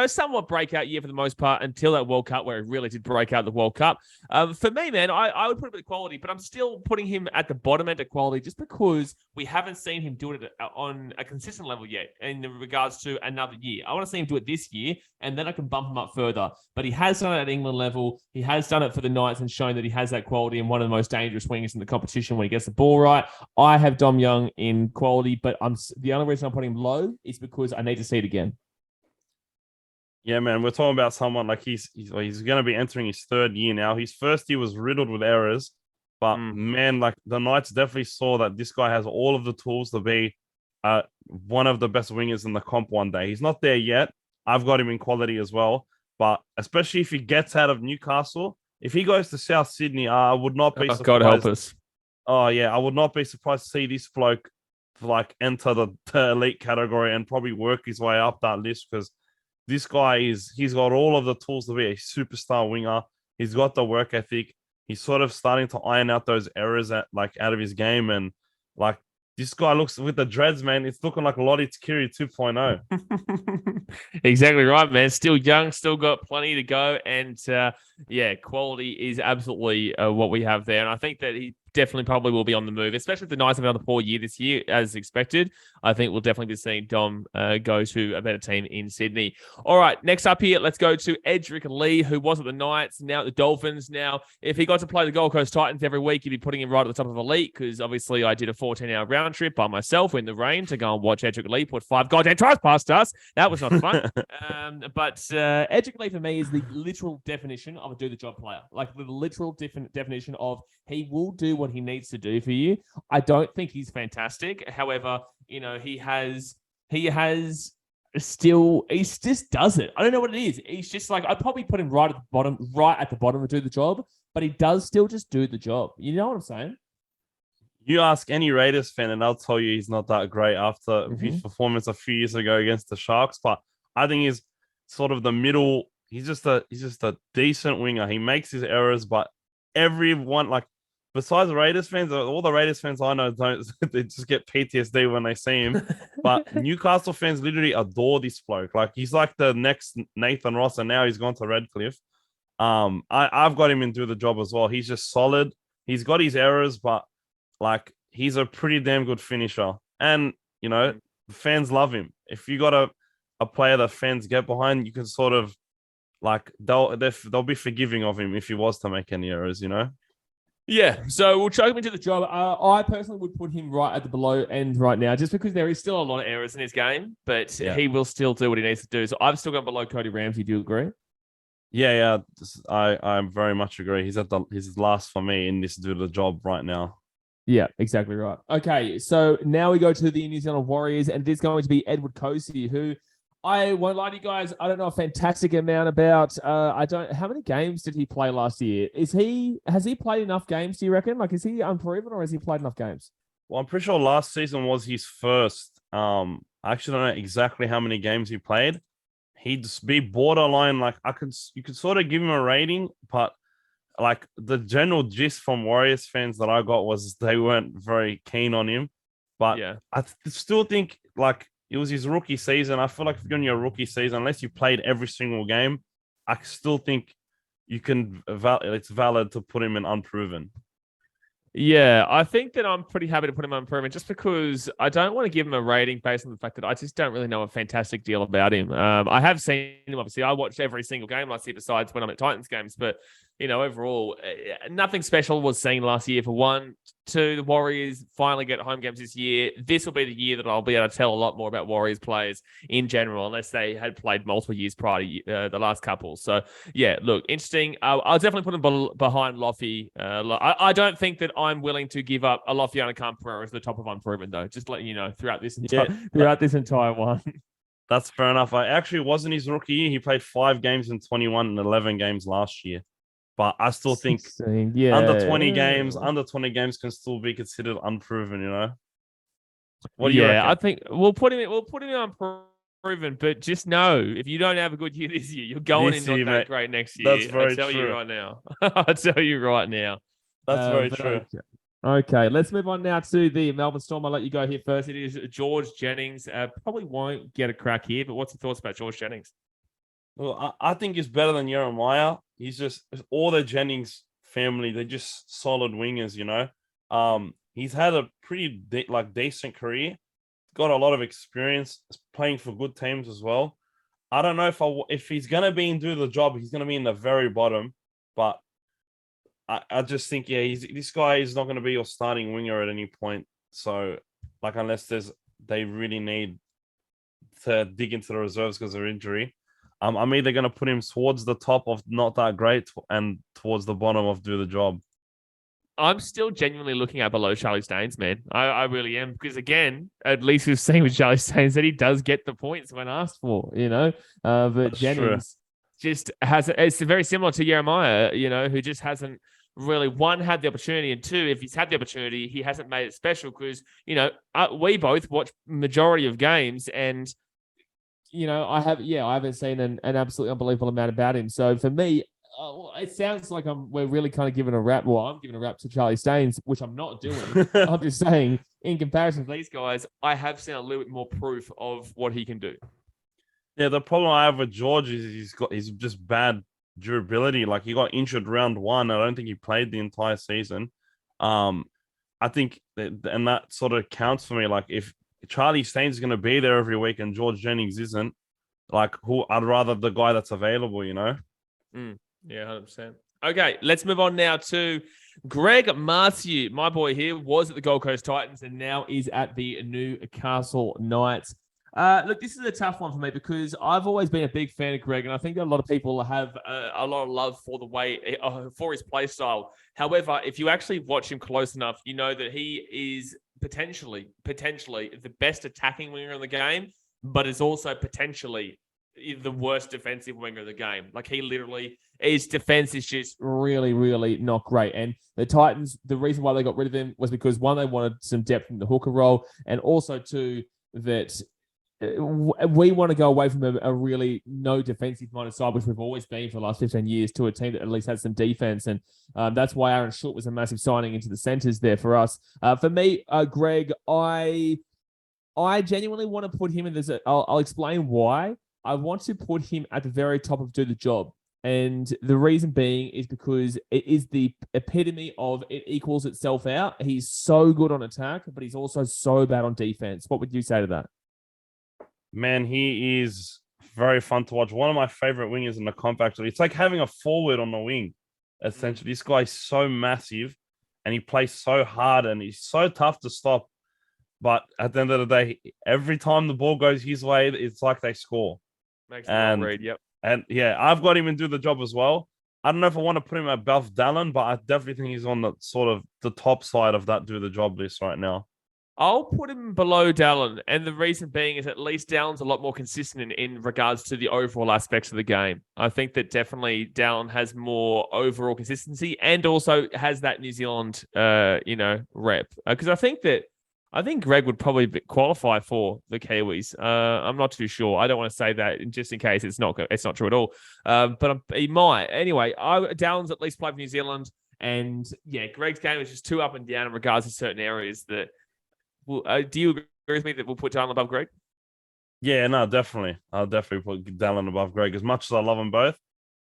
somewhat breakout year for the most part until that World Cup, where he really did break out the World Cup. For me, man, I would put a bit of quality, but I'm still putting him at the bottom end of quality just because we haven't seen him do it on a consistent level yet in regards to another year. I want to see him do it this year, and then I can bump him up further. But he has done it at England level. He has done it for the Knights and shown that he has that quality and one of the most dangerous wingers in the competition when he gets the ball right. I have Dom Young in quality, but the only reason I'm putting him low is because I need to see it again. Yeah, man, we're talking about someone like he's going to be entering his third year now. His first year was riddled with errors, but man, like the Knights definitely saw that this guy has all of the tools to be one of the best wingers in the comp one day. He's not there yet. I've got him in quality as well, but especially if he gets out of Newcastle, if he goes to South Sydney, I would not be surprised. God help us. Oh yeah, I would not be surprised to see this bloke like enter the elite category and probably work his way up that list, because this guy he's got all of the tools to be a superstar winger. He's got the work ethic. He's sort of starting to iron out those errors out of his game. And like this guy looks with the dreads, man, it's looking like Lottie Takiri 2.0. Exactly right, man. Still young, still got plenty to go. And quality is absolutely what we have there. And I think that he definitely probably will be on the move, especially if the Knights have another 4 year this year, as expected. I think we'll definitely be seeing Dom go to a better team in Sydney. All right, next up here, let's go to Edrick Lee, who was at the Knights, now at the Dolphins. Now, if he got to play the Gold Coast Titans every week, you'd be putting him right at the top of elite, because obviously I did a 14-hour round trip by myself in the rain to go and watch Edrick Lee put 5 goddamn tries past us. That was not fun. But Edrick Lee for me is the literal definition of a do-the-job player. Like the literal definition of he will do what he needs to do for you. I don't think he's fantastic. However, he just does it. I don't know what it is. He's just like, I'd probably put him right at the bottom to do the job, but he does still just do the job. You know what I'm saying? You ask any Raiders fan and they'll tell you he's not that great after his performance a few years ago against the Sharks. But I think he's sort of the middle. He's just a decent winger. He makes his errors, but everyone, like, besides Raiders fans, all the Raiders fans I know they just get PTSD when they see him. But Newcastle fans literally adore this bloke. Like, he's like the next Nathan Ross, and now he's gone to Redcliffe. I've got him in do the job as well. He's just solid. He's got his errors, but like he's a pretty damn good finisher. And fans love him. If you got a player that fans get behind, you can sort of like they'll be forgiving of him if he was to make any errors, Yeah, so we'll chuck him into the job. I personally would put him right at the below end right now, just because there is still a lot of errors in his game, but he will still do what he needs to do. So I've still got below Cody Ramsey. Do you agree? Yeah. I very much agree. He's his last for me in this do the job right now. Yeah, exactly right. Okay, so now we go to the New Zealand Warriors, and this is going to be Edward Kosi, who I won't lie to you guys, I don't know a fantastic amount about. How many games did he play last year? Has he played enough games, do you reckon? Like, is he unproven, or has he played enough games? Well, I'm pretty sure last season was his first. I actually don't know exactly how many games he played. He'd just be borderline. Like, you could sort of give him a rating, but like the general gist from Warriors fans that I got was they weren't very keen on him. But yeah, I still think like it was his rookie season. I feel like if you're in your rookie season, unless you played every single game, I still think you can. It's valid to put him in unproven. Yeah, I think that I'm pretty happy to put him on unproven, just because I don't want to give him a rating based on the fact that I just don't really know a fantastic deal about him. I have seen him, obviously. I watched every single game last year besides when I'm at Titans games, but overall, nothing special was seen last year for one. Two, the Warriors finally get home games this year. This will be the year that I'll be able to tell a lot more about Warriors players in general, unless they had played multiple years prior to the last couple. So, yeah, look, interesting. I'll definitely put them behind Lofi. I don't think that I'm willing to give up Alofiana Khan-Pereira as the top of unproven, though. Just letting you know throughout this entire one. That's fair enough. I actually wasn't his rookie year. He played 5 games in 21 and 11 games last year. But I still think 16, under 20 games can still be considered unproven, What do you reckon? I think we'll put him in unproven, but just know if you don't have a good year this year, you're going in not that great next year. That's very I tell true. you right now. I tell you right now. That's very true. Okay, let's move on now to the Melbourne Storm. I'll let you go here first. It is George Jennings. Probably won't get a crack here, but what's your thoughts about George Jennings? Well, I think he's better than Ieremia. He's just all the Jennings family. They're just solid wingers, He's had a pretty decent career. Got a lot of experience playing for good teams as well. I don't know if he's gonna be and do the job. He's gonna be in the very bottom, but I just think this guy is not going to be your starting winger at any point. So unless they really need to dig into the reserves because of injury. I'm either going to put him towards the top of not that great and towards the bottom of do the job. I'm still genuinely looking at below Charlie Staines, man. I really am. Because again, at least we've seen with Charlie Staines that he does get the points when asked for, But That's Jennings just it's very similar to Ieremia, who just hasn't really, one, had the opportunity, and two, if he's had the opportunity, he hasn't made it special because, we both watch majority of games and, I haven't seen an absolutely unbelievable amount about him. So for me, it sounds like we're really kind of giving a rap. Well, I'm giving a rap to Charlie Staines, which I'm not doing. I'm just saying, in comparison to these guys, I have seen a little bit more proof of what he can do. Yeah, the problem I have with George is he's just bad durability. He got injured round 1. I don't think he played the entire season. I think and that sort of counts for me. If Charlie Staines is going to be there every week and George Jennings isn't, I'd rather the guy that's available, Yeah, 100%. Okay, let's move on now to Greg Marzhew. My boy here was at the Gold Coast Titans and now is at the Newcastle Knights. Look, this is a tough one for me because I've always been a big fan of Greg, and I think that a lot of people have a lot of love for the way for his play style. However, if you actually watch him close enough, you know that he is potentially the best attacking winger in the game, but is also potentially the worst defensive winger of the game. He literally, his defense is just really, really not great. And the Titans, the reason why they got rid of him was because, one, they wanted some depth in the hooker role, and also, two, that we want to go away from a really no defensive minded side, which we've always been for the last 15 years, to a team that at least has some defense. And that's why Aaron Schultz was a massive signing into the centers there for us. For me, Greg, I genuinely want to put him in this. I'll explain why. I want to put him at the very top of do the job. And the reason being is because it is the epitome of it equals itself out. He's so good on attack, but he's also so bad on defense. What would you say to that? Man, he is very fun to watch. One of my favorite wingers in the comp, actually. It's like having a forward on the wing, essentially. This guy's so massive and he plays so hard and he's so tough to stop. But at the end of the day, every time the ball goes his way, it's like they score. Makes a read, yep. And yeah, I've got him and do the job as well. I don't know if I want to put him above Dallin, but I definitely think he's on the sort of the top side of that do the job list right now. I'll put him below Dallin, and the reason being is at least Dallin's a lot more consistent in regards to the overall aspects of the game. I think that definitely Dallin has more overall consistency and also has that New Zealand, rep. Because I think Greg would probably qualify for the Kiwis. I'm not too sure. I don't want to say that just in case it's not true at all. But he might. Anyway, Dallin's at least played for New Zealand, and yeah, Greg's game is just too up and down in regards to certain areas that. Do you agree with me that we'll put Dallin above Greg? Yeah, no, definitely. I'll definitely put Dallin above Greg. As much as I love them both,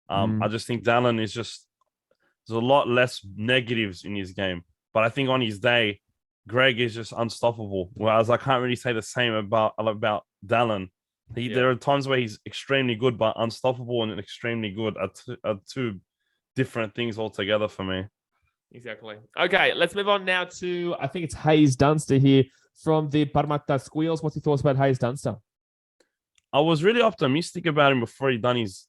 I just think Dallin is there's a lot less negatives in his game. But I think on his day, Greg is just unstoppable. Whereas I can't really say the same about Dallin. There are times where he's extremely good, but unstoppable and extremely good are two different things altogether for me. Exactly. Okay, let's move on now to, I think it's Haze Dunster here from the Parramatta Squeals. What's your thoughts about Haze Dunster? I was really optimistic about him before he done his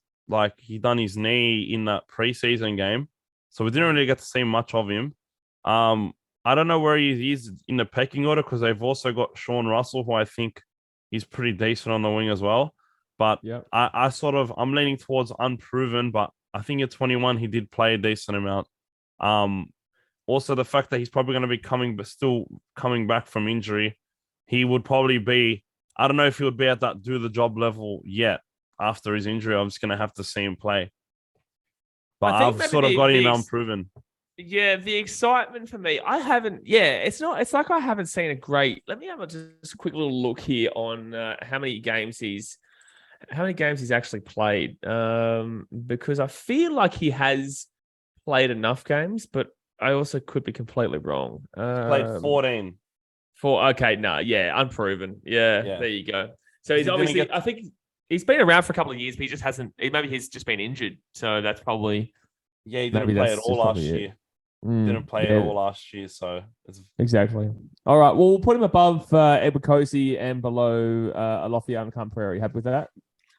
knee in that preseason game, so we didn't really get to see much of him. I don't know where he is in the pecking order because they've also got Sean Russell, who I think is pretty decent on the wing as well. But I'm leaning towards unproven, but I think at 21 he did play a decent amount. Also the fact that he's probably going to be still coming back from injury, he would probably be. I don't know if he would be at that do the job level yet after his injury. I'm just going to have to see him play. But I've sort of got him unproven. Yeah, the excitement for me, I haven't. Yeah, it's like I haven't seen a great. Let me have just a quick little look here on how many games he's actually played. Because I feel like he has played enough games, but I also could be completely wrong. Played 14. Unproven. Yeah, there you go. So he's obviously. I think he's been around for a couple of years, but he just hasn't. Maybe he's just been injured. So that's probably. Yeah, he didn't play it all last year. Didn't play it all last year, so exactly. All right, well, we'll put him above Edward Kosi and below Alofiana and Khan-Pereira. You happy with that?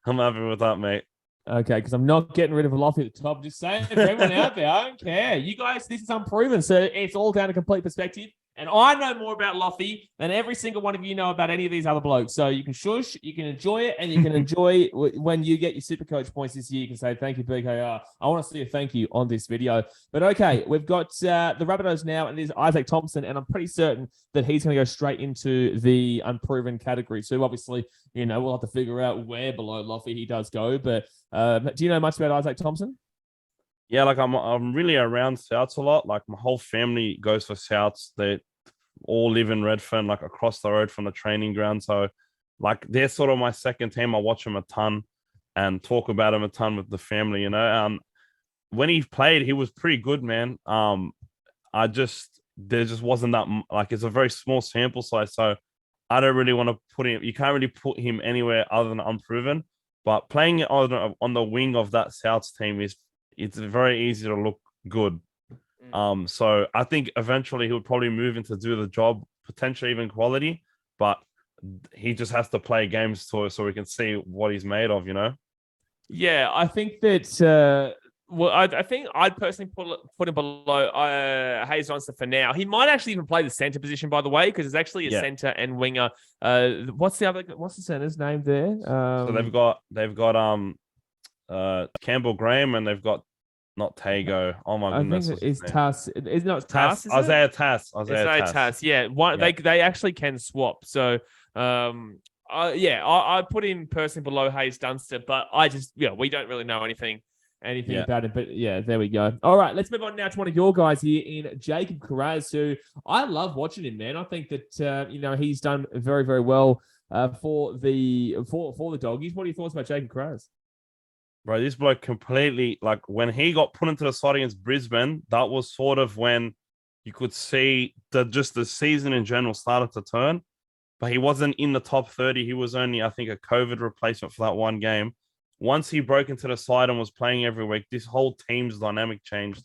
I'm happy with that, mate. Okay, because I'm not getting rid of Alofi at the top. Just saying, for everyone out there, I don't care. You guys, this is unproven, so it's all down to complete perspective. And I know more about Lofi than every single one of you know about any of these other blokes. So you can shush, you can enjoy it, and you can enjoy when you get your Supercoach points this year. You can say, thank you, BKR. I want to see a thank you on this video. But okay, we've got the Rabbitohs now, and there's Izaac Thompson, and I'm pretty certain that he's going to go straight into the unproven category. So obviously, we'll have to figure out where below Lofi he does go. But do you know much about Izaac Thompson? Yeah, like I'm really around Souths a lot. Like my whole family goes for Souths. They all live in Redfern, like across the road from the training ground. So like they're sort of my second team. I watch them a ton and talk about them a ton with the family, when he played, he was pretty good, man. There just wasn't that, like, it's a very small sample size. So I don't really want to put him, you can't really put him anywhere other than unproven, but playing it on the wing of that Souths team it's very easy to look good. So I think eventually he would probably move into do the job, potentially even quality, but he just has to play games so we can see what he's made of, Yeah, I think that. I think I'd personally put him below Haze Dunster for now. He might actually even play the center position, by the way, because it's actually a center and winger. What's the center's name there? So they've got Campbell Graham, and they've got not Tago. Oh my goodness! I think it's Tass. It's not Tass. Isaiah Tass. Isaiah Tass. Yeah, they actually can swap. So I put him personally below Haze Dunster, but we don't really know anything about him. But yeah, there we go. All right, let's move on now to one of your guys here in Jacob Kiraz, who I love watching him, man. I think that he's done very, very well for the Doggies. What are your thoughts about Jacob Kiraz? Bro, this bloke completely, like, when he got put into the side against Brisbane, that was sort of when you could see the season in general started to turn. But he wasn't in the top 30. He was only, I think, a COVID replacement for that one game. Once he broke into the side and was playing every week, this whole team's dynamic changed.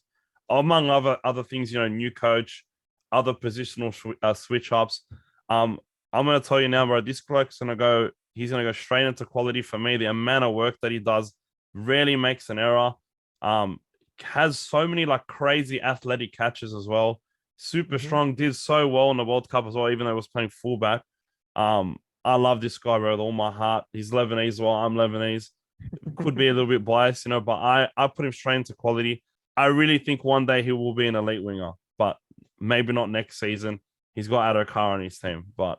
Among other things, new coach, other positional switch-ups. I'm going to tell you now, bro, this bloke's he's going to go straight into quality for me. The amount of work that he does, rarely makes an error. Has so many like crazy athletic catches as well. Super strong, did so well in the World Cup as well, even though he was playing fullback. I love this guy, bro, with all my heart. He's Lebanese as well. I'm Lebanese. Could be a little bit biased, but I put him straight into quality. I really think one day he will be an elite winger, but maybe not next season. He's got Adokar on his team, but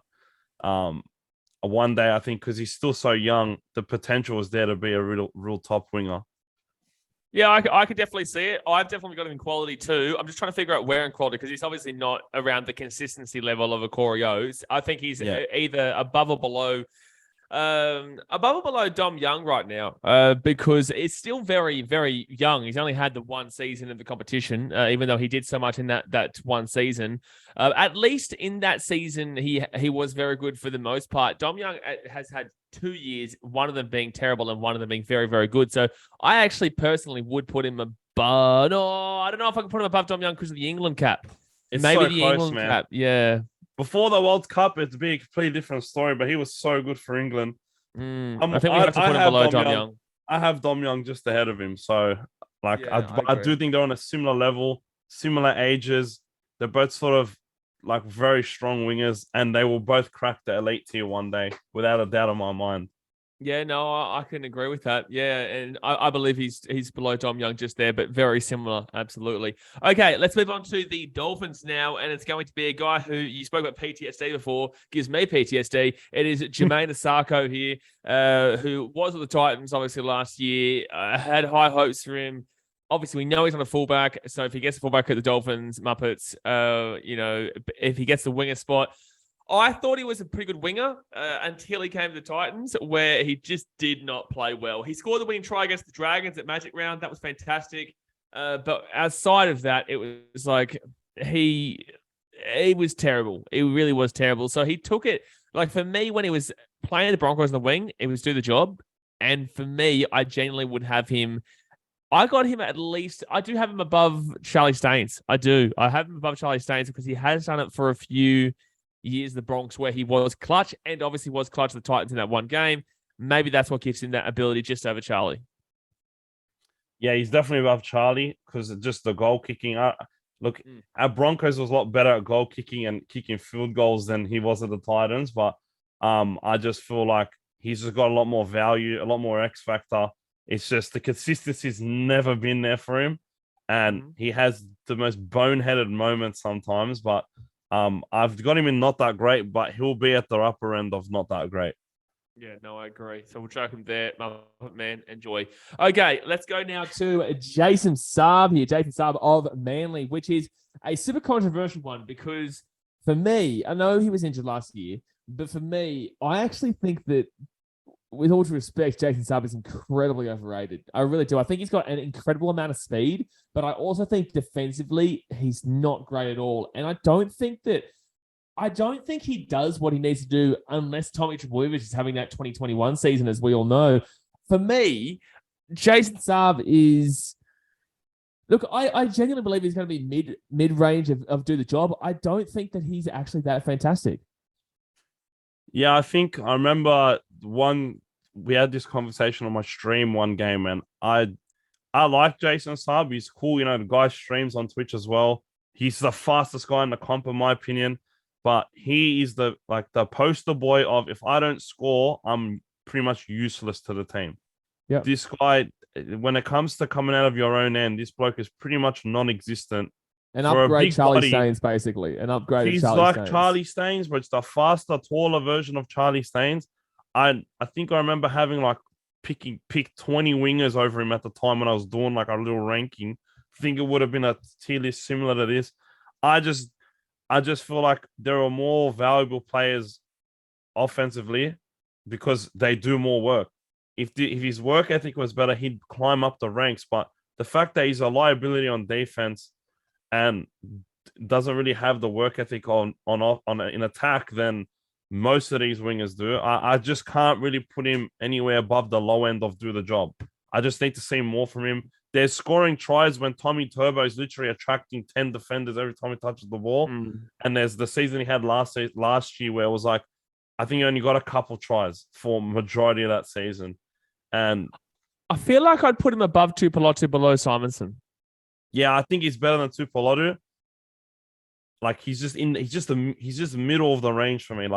one day, I think, because he's still so young, the potential is there to be a real top winger. Yeah, I could definitely see it. I've definitely got him in quality too. I'm just trying to figure out where in quality, because he's obviously not around the consistency level of a Corey Oates. I think he's either above or below Dom Young right now, because it's still very, very young. He's only had the one season of the competition, even though he did so much in that one season. At least in that season, he was very good for the most part. Dom Young has had 2 years, one of them being terrible and one of them being very, very good. So I actually personally would put him above. No, I don't know if I can put him above Dom Young because of the England cap. It's Maybe so the close, England man. cap. Yeah. Before the World Cup, it'd be a completely different story, but he was so good for England. I think we have to put him below Dom Young. I have Dom Young just ahead of him. So, like, Yeah, I do think they're on a similar level, similar ages. They're both sort of like very strong wingers, and they will both crack the elite tier one day, without a doubt in my mind. Yeah, no, I can agree with that. Yeah, and I believe he's below Dom Young just there, but very similar, absolutely. Okay, let's move on to the Dolphins now, and it's going to be a guy who you spoke about PTSD before, gives me PTSD. It is Jermaine Asako here, who was with the Titans obviously last year. Had high hopes for him. Obviously, we know he's on a fullback, so if he gets the fullback at the Dolphins, Muppets, if he gets the winger spot. I thought he was a pretty good winger until he came to the Titans, where he just did not play well. He scored the winning try against the Dragons at Magic Round. That was fantastic. But outside of that, it was like he was terrible. It really was terrible. So he took it. Like for me, when he was playing the Broncos on the wing, it was do the job. And for me, I genuinely would have him. I got him at least. I do have him above Charlie Staines. I do. I have him above Charlie Staines because he has done it for a few years, the Bronx, where he was clutch and obviously was clutch to the Titans in that one game. Maybe that's what gives him that ability just over Charlie. Yeah, he's definitely above Charlie because just the goal kicking. Look, our Broncos was a lot better at goal kicking and kicking field goals than he was at the Titans, but I just feel like he's just got a lot more value, a lot more X factor. It's just the consistency's never been there for him, and he has the most boneheaded moments sometimes, but I've got him in not that great, but he'll be at the upper end of not that great. Yeah, no, I agree. So we'll chuck him there. Man, enjoy. Okay, let's go now to Jason Saab here. Jason Saab of Manly, which is a super controversial one because for me, I know he was injured last year, but for me, I actually think that with all due respect, Jason Saab is incredibly overrated. I really do. I think he's got an incredible amount of speed, but I also think defensively, he's not great at all. And I don't think he does what he needs to do unless Tommy Trbojevic is having that 2021 season, as we all know. For me, Jason Saab is... Look, I genuinely believe he's going to be mid-range of do the job. I don't think that he's actually that fantastic. Yeah, I remember we had this conversation on my stream one game, and I like Jason Saab. He's cool. The guy streams on Twitch as well. He's the fastest guy in the comp, in my opinion. But he is the poster boy of, if I don't score, I'm pretty much useless to the team. Yeah. This guy, when it comes to coming out of your own end, this bloke is pretty much non-existent. An upgrade Charlie Staines, basically. An upgrade He's Charlie like Staines. Charlie Staines, but it's the faster, taller version of Charlie Staines. I think I remember having pick 20 wingers over him at the time when I was doing a little ranking. I think it would have been a tier list similar to this. I just feel like there are more valuable players offensively because they do more work. If his work ethic was better, he'd climb up the ranks. But the fact that he's a liability on defense and doesn't really have the work ethic on in attack than most of these wingers do, I just can't really put him anywhere above the low end of do the job. I just need to see more from him. They're scoring tries when Tommy Turbo is literally attracting 10 defenders every time he touches the ball. And there's the season he had last year where it was I think he only got a couple tries for majority of that season. And I feel like I'd put him above Tuipulotu, below Simonsson. Yeah, I think he's better than Tuipulotu. He's just middle of the range for me.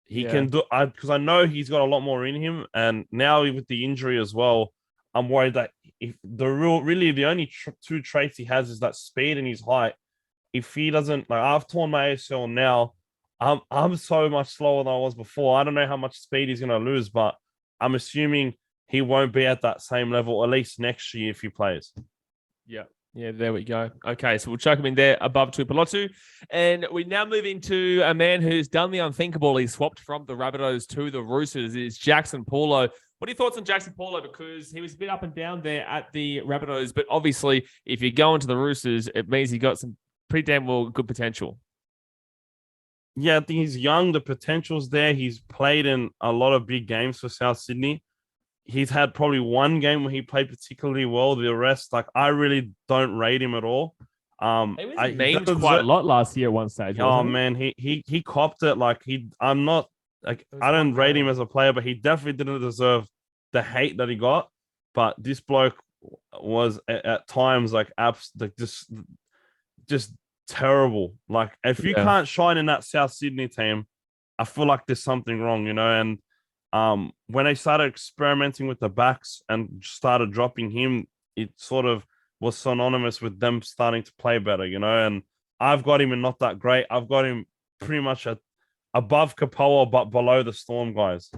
He can do, because I know he's got a lot more in him, and now with the injury as well, I'm worried that if the only two traits he has is that speed and his height. If he doesn't, I've torn my ACL now, I'm so much slower than I was before. I don't know how much speed he's going to lose, but I'm assuming he won't be at that same level at least next year if he plays. Yeah. Yeah, there we go. Okay, so we'll chuck him in there above Tuipulotu. And we now move into a man who's done the unthinkable. He swapped from the Rabbitohs to the Roosters. It's Jackson Paulo. What are your thoughts on Jackson Paulo? Because he was a bit up and down there at the Rabbitohs, but obviously if you go into the Roosters, it means he got some pretty damn well good potential. Yeah, I think he's young. The potential's there. He's played in a lot of big games for South Sydney. he's had probably one game where he played particularly well. The rest, like, I really don't rate him at all. He was memed quite a lot last year at one stage. Oh man, he copped it. Like I'm not like I don't rate him as a player, but he definitely didn't deserve the hate that he got. But this bloke was at times like just terrible. Like if you can't shine in that South Sydney team, I feel like there's something wrong, you know. And when they started experimenting with the backs and started dropping him, it sort of was synonymous with them starting to play better, you know. And I've got him in not that great. I've got him pretty much above Kepaoa, but below the Storm guys.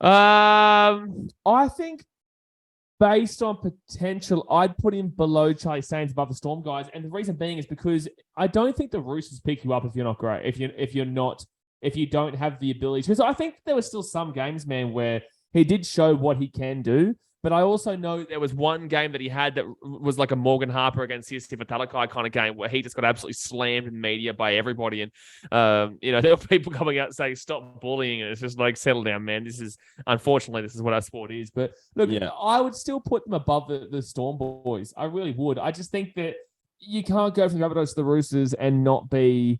I think based on potential, I'd put him below Charlie Staines, above the Storm guys. And the reason being is because I don't think the Roosters pick you up if you're not great. If you don't have the ability. Because I think there were still some games, man, where he did show what he can do. But I also know there was one game that he had that was like a Morgan Harper against Siosifa Talakai kind of game where he just got absolutely slammed in media by everybody. And, there were people coming out saying, stop bullying. And it's just like, settle down, man. Unfortunately, this is what our sport is. But look, I would still put them above the Storm boys. I really would. I just think that you can't go from the Rabbitohs to the Roosters and not be,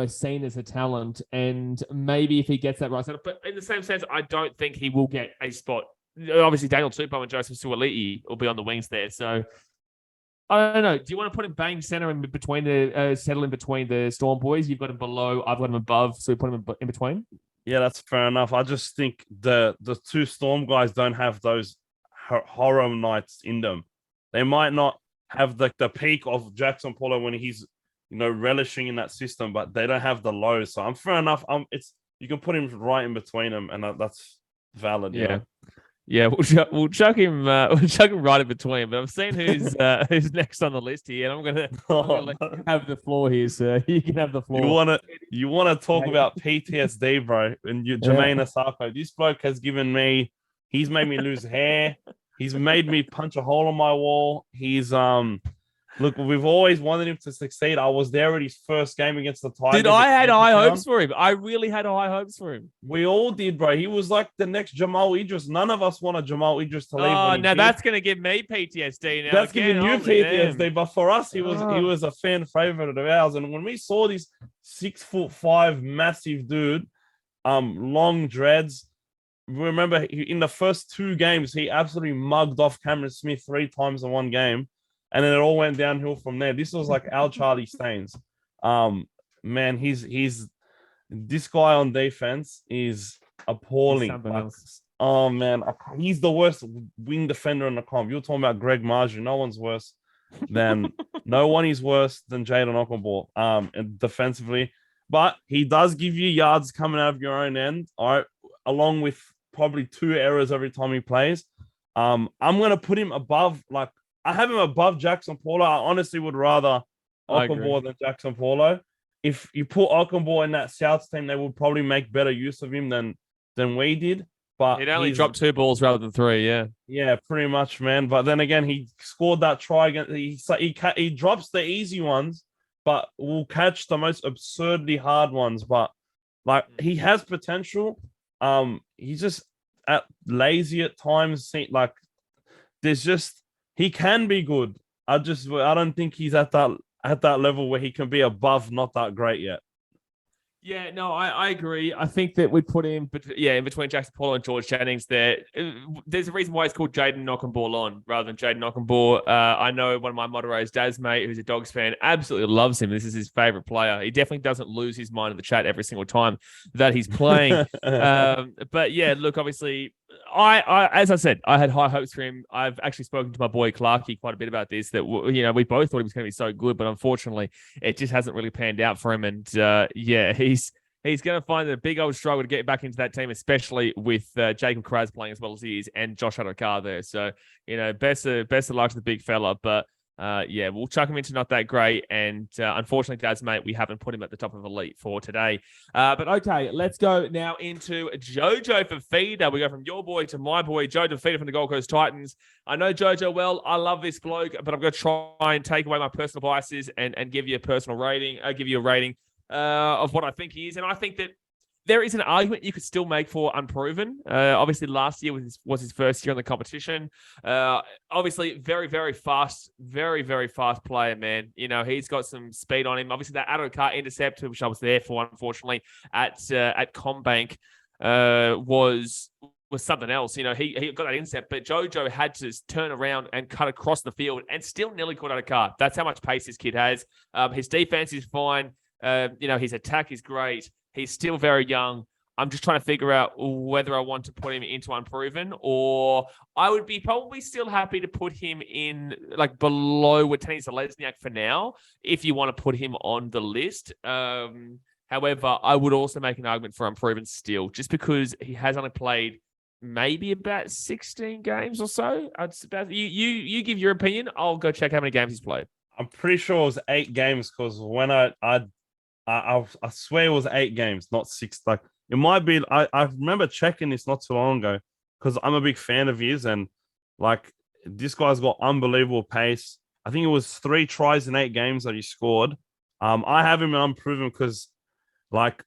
seen as a talent. And maybe if he gets that right. But in the same sense, I don't think he will get a spot. Obviously, Daniel Tupou and Joseph Suaalii will be on the wings there. So, I don't know. Do you want to put him bang center in between settle in between the Storm boys? You've got him below. I've got him above. So we put him in between? Yeah, that's fair enough. I just think the two Storm guys don't have those horror nights in them. They might not have the peak of Jackson Paulo when he's, relishing in that system, but they don't have the lows. So I'm fair enough. You can put him right in between them, and that's valid. Yeah. Yeah, we'll chuck him right in between. But I'm seeing who's next on the list here, and I'm gonna let you have the floor here, sir. You can have the floor. You wanna talk about PTSD, bro? And Jermaine Asako. This bloke he's made me lose hair. He's made me punch a hole in my wall. He's Look, we've always wanted him to succeed. I was there at his first game against the Tigers. Dude, I had high hopes for him. I really had high hopes for him. We all did, bro. He was like the next Jamal Idris. None of us wanted Jamal Idris to leave. Oh, now that's going to give me PTSD. Now that's giving you PTSD. But for us, he was a fan favorite of ours. And when we saw this 6'5" massive dude, long dreads, remember in the first two games, he absolutely mugged off Cameron Smith 3 times in one game. And then it all went downhill from there. This was like our Charlie Staines. Man, he's this guy on defense is appalling. Oh man, he's the worst wing defender in the comp. You're talking about Greg Marzhew. No one is worse than Jayden Okunbor. And defensively, but he does give you yards coming out of your own end. All right, along with probably 2 errors every time he plays. I'm gonna put him above I have him above Jackson Paulo. I honestly would rather Okunbor than Jackson Paulo. If you put Okunbor in that South team, they would probably make better use of him than we did. But he'd only dropped 2 balls rather than 3. Yeah, yeah, pretty much, man. But then again, he scored that try again. He drops the easy ones, but will catch the most absurdly hard ones. But he has potential. He's just lazy at times. He can be good. I don't think he's at that level where he can be above not that great yet. Yeah, no, I agree. I think that we put him, in between Jackson Paulo and George Jennings there. There's a reason why it's called Jayden Okunbor rather than Jayden Okunbor. I know one of my moderators, Daz, mate, who's a Dogs fan, absolutely loves him. This is his favorite player. He definitely doesn't lose his mind in the chat every single time that he's playing. But yeah, look, obviously, as I said, I had high hopes for him. I've actually spoken to my boy Clarkey quite a bit about this. That we both thought he was going to be so good, but unfortunately, it just hasn't really panned out for him. And he's going to find a big old struggle to get back into that team, especially with Jacob Kraz playing as well as he is, and Josh Adokar there. So best of luck to the big fella. But we'll chuck him into not that great. And unfortunately, Dad's mate, we haven't put him at the top of elite for today. But okay, let's go now into Jojo for feeder. We go from your boy to my boy, Jojo feeder from the Gold Coast Titans. I know Jojo well. I love this bloke, but I'm going to try and take away my personal biases and give you a personal rating. I'll give you a rating of what I think he is. And I think that there is an argument you could still make for unproven. Obviously, last year was his first year in the competition. Obviously, very, very fast, very, very fast player, man. You know, he's got some speed on him. Obviously, that Addo-Carr intercept, which I was there for, unfortunately, at Combank, was something else. You know, he got that intercept, but Jojo had to turn around and cut across the field and still nearly caught Addo-Carr. That's how much pace this kid has. His defense is fine. You know, his attack is great. He's still very young. I'm just trying to figure out whether I want to put him into unproven, or I would be probably still happy to put him in like below Watene-Zelezniak for now, if you want to put him on the list. However, I would also make an argument for unproven still, just because he has only played maybe about 16 games or so. You give your opinion. I'll go check how many games he's played. I'm pretty sure it was 8 games because when I swear it was 8 games, not 6. Like it might be. I remember checking this not too long ago because I'm a big fan of his, and like this guy's got unbelievable pace. I think it was 3 tries in 8 games that he scored. I have him unproven because like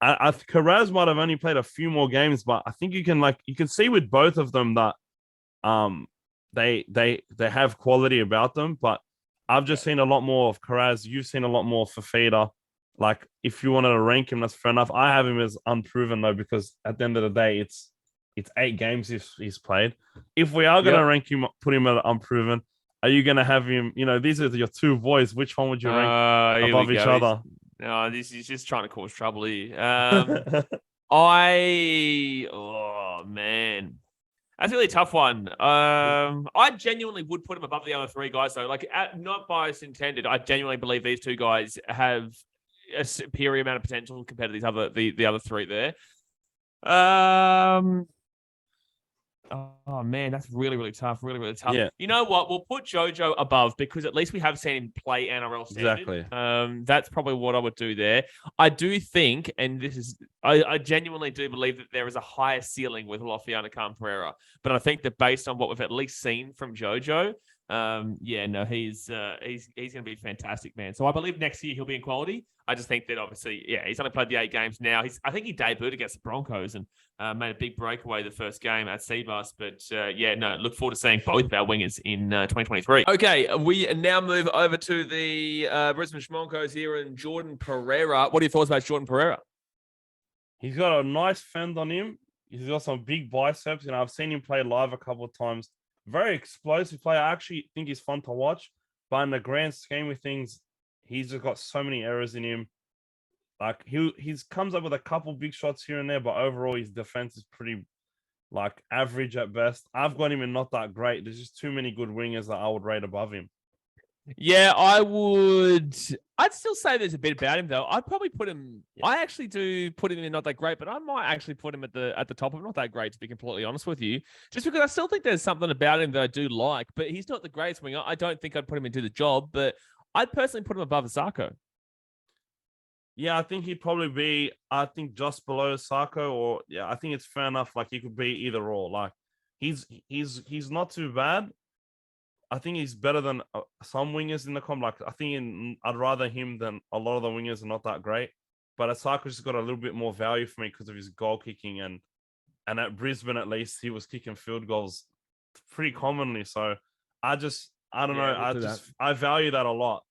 Karaz might have only played a few more games, but I think you can see with both of them that they have quality about them. But I've just seen a lot more of Karaz. You've seen a lot more of Fafita. Like, if you wanted to rank him, that's fair enough. I have him as unproven, though, because at the end of the day, it's 8 games he's played. If we are going to rank him, put him at unproven, are you going to have him, you know, these are your 2 boys. Which one would you rank above each other? No, he's just trying to cause trouble here. Oh, man. That's a really tough one. I genuinely would put him above the other 3 guys, though. Like, not bias intended. I genuinely believe these 2 guys have a superior amount of potential compared to the other 3 there. Oh man, that's really, really tough. Really, really tough. Yeah. You know what? We'll put Jojo above because at least we have seen him play NRL standard. Exactly. That's probably what I would do there. I do think, and I genuinely do believe that there is a higher ceiling with Alofiana Khan-Pereira. But I think that based on what we've at least seen from Jojo, he's going to be fantastic, man. So I believe next year he'll be in quality. I just think that obviously, he's only played the 8 games now. I think he debuted against the Broncos and made a big breakaway the first game at Seabass. But look forward to seeing both of our wingers in 2023. Okay, we now move over to the Brisbane Schmonkos here and Jordan Pereira. What are your thoughts about Jordan Pereira? He's got a nice fend on him. He's got some big biceps. You know, I've seen him play live a couple of times. Very explosive player. I actually think he's fun to watch. But in the grand scheme of things, he's just got so many errors in him. Like he's comes up with a couple big shots here and there, but overall his defense is pretty like average at best. I've got him in not that great. There's just too many good wingers that I would rate above him. Yeah, I'd still say there's a bit about him though. I'd probably put him. Yeah. I actually do put him in not that great, but I might actually put him at the top of not that great, to be completely honest with you. Just because I still think there's something about him that I do like, but he's not the greatest winger. I don't think I'd put him into the job, but I'd personally put him above Asako. Yeah, I think he'd probably be, just below Asako, or I think it's fair enough. Like he could be either or. Like he's not too bad. I think he's better than some wingers in the comp. Like I'd rather him than a lot of the wingers are not that great. But Asako's got a little bit more value for me because of his goal kicking, and at Brisbane at least he was kicking field goals pretty commonly. So I don't know. I value that a lot.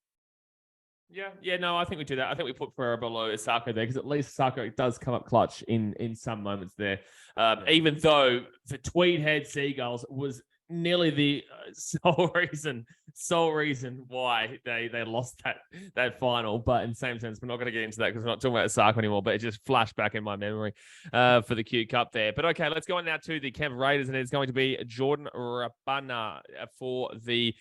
No, I think we do that. I think we put Pereira below Asako there because at least Asako does come up clutch in some moments there. Even though the Tweed Head Seagulls was nearly the sole reason why they lost that final. But in the same sense, we're not going to get into that because we're not talking about Asako anymore, but it just flashed back in my memory for the Q Cup there. But okay, let's go on now to the Canberra Raiders, and it's going to be Jordan Rapana for the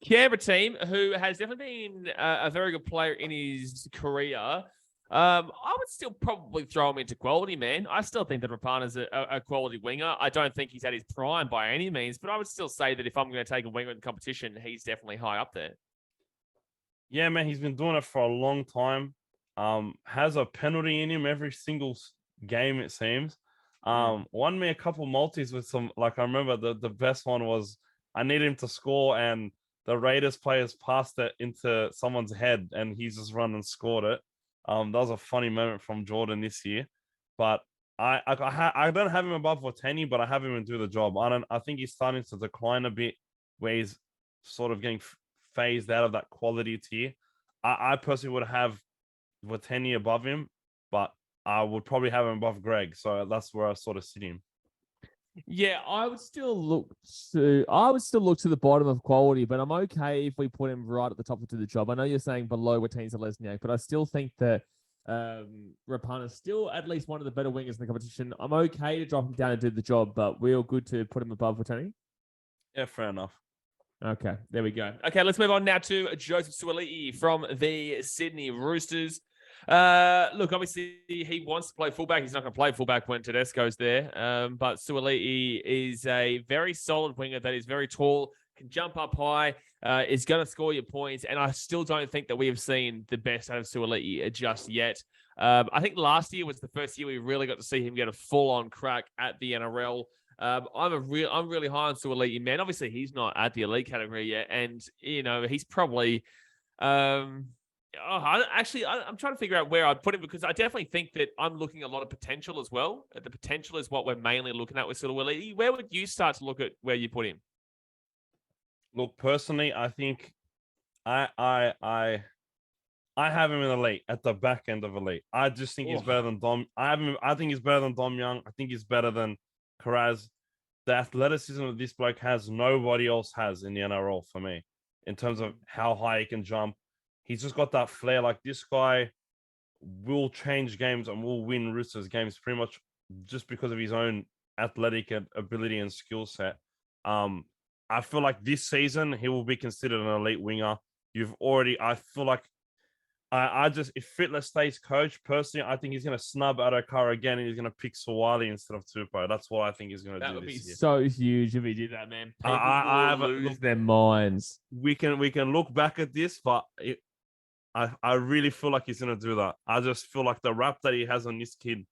Canberra team, who has definitely been a very good player in his career. I would still probably throw him into quality, man. I still think that Rapana's a quality winger. I don't think he's at his prime by any means, but I would still say that if I'm going to take a winger in the competition, he's definitely high up there. Yeah, man, he's been doing it for a long time. Has a penalty in him every single game, it seems. Won me a couple multis with some, like I remember the best one was I need him to score and the Raiders players passed it into someone's head and he's just run and scored it. That was a funny moment from Jordan this year. but I don't have him above Watene, but I have him to do the job. I think he's starting to decline a bit, where he's sort of getting phased out of that quality tier. I personally would have Watene above him, but I would probably have him above Greg. So that's where I sort of sit him. Yeah, I would still look to the bottom of quality, but I'm okay if we put him right at the top to do the job. I know you're saying below Watene-Zelezniak, but I still think that Rapana is still at least one of the better wingers in the competition. I'm okay to drop him down and do the job, but we're all good to put him above Watene. Yeah, fair enough. Okay, there we go. Okay, let's move on now to Joseph Suaalii from the Sydney Roosters. Look, obviously he wants to play fullback. He's not going to play fullback when Tedesco's there. But Suaalii is a very solid winger that is very tall, can jump up high, is going to score your points. And I still don't think that we have seen the best out of Suaalii just yet. I think last year was the first year we really got to see him get a full-on crack at the NRL. I'm really high on Suaalii, man. Obviously, he's not at the elite category yet, and he's probably. I'm trying to figure out where I'd put him, because I definitely think that I'm looking at a lot of potential as well. The potential is what we're mainly looking at with Suaalii. Where would you start to look at where you put him? Look, personally, I think I have him in elite, at the back end of elite. I just think he's better than Dom. I think he's better than Dom Young. I think he's better than Karaz. The athleticism that this bloke has, nobody else has in the NRL for me, in terms of how high he can jump. He's just got that flair. Like, this guy will change games and will win Roosters games pretty much just because of his own athletic ability and skill set. I feel like this season he will be considered an elite winger. I feel like if Fittler stays coach, personally, I think he's going to snub Adokar again, and he's going to pick Suaalii instead of Tupou. That's what I think he's going to do. That would be so huge if he did that, man. People will lose their minds. We can look back at this, but I really feel like he's going to do that. I just feel like the rap that he has on this kid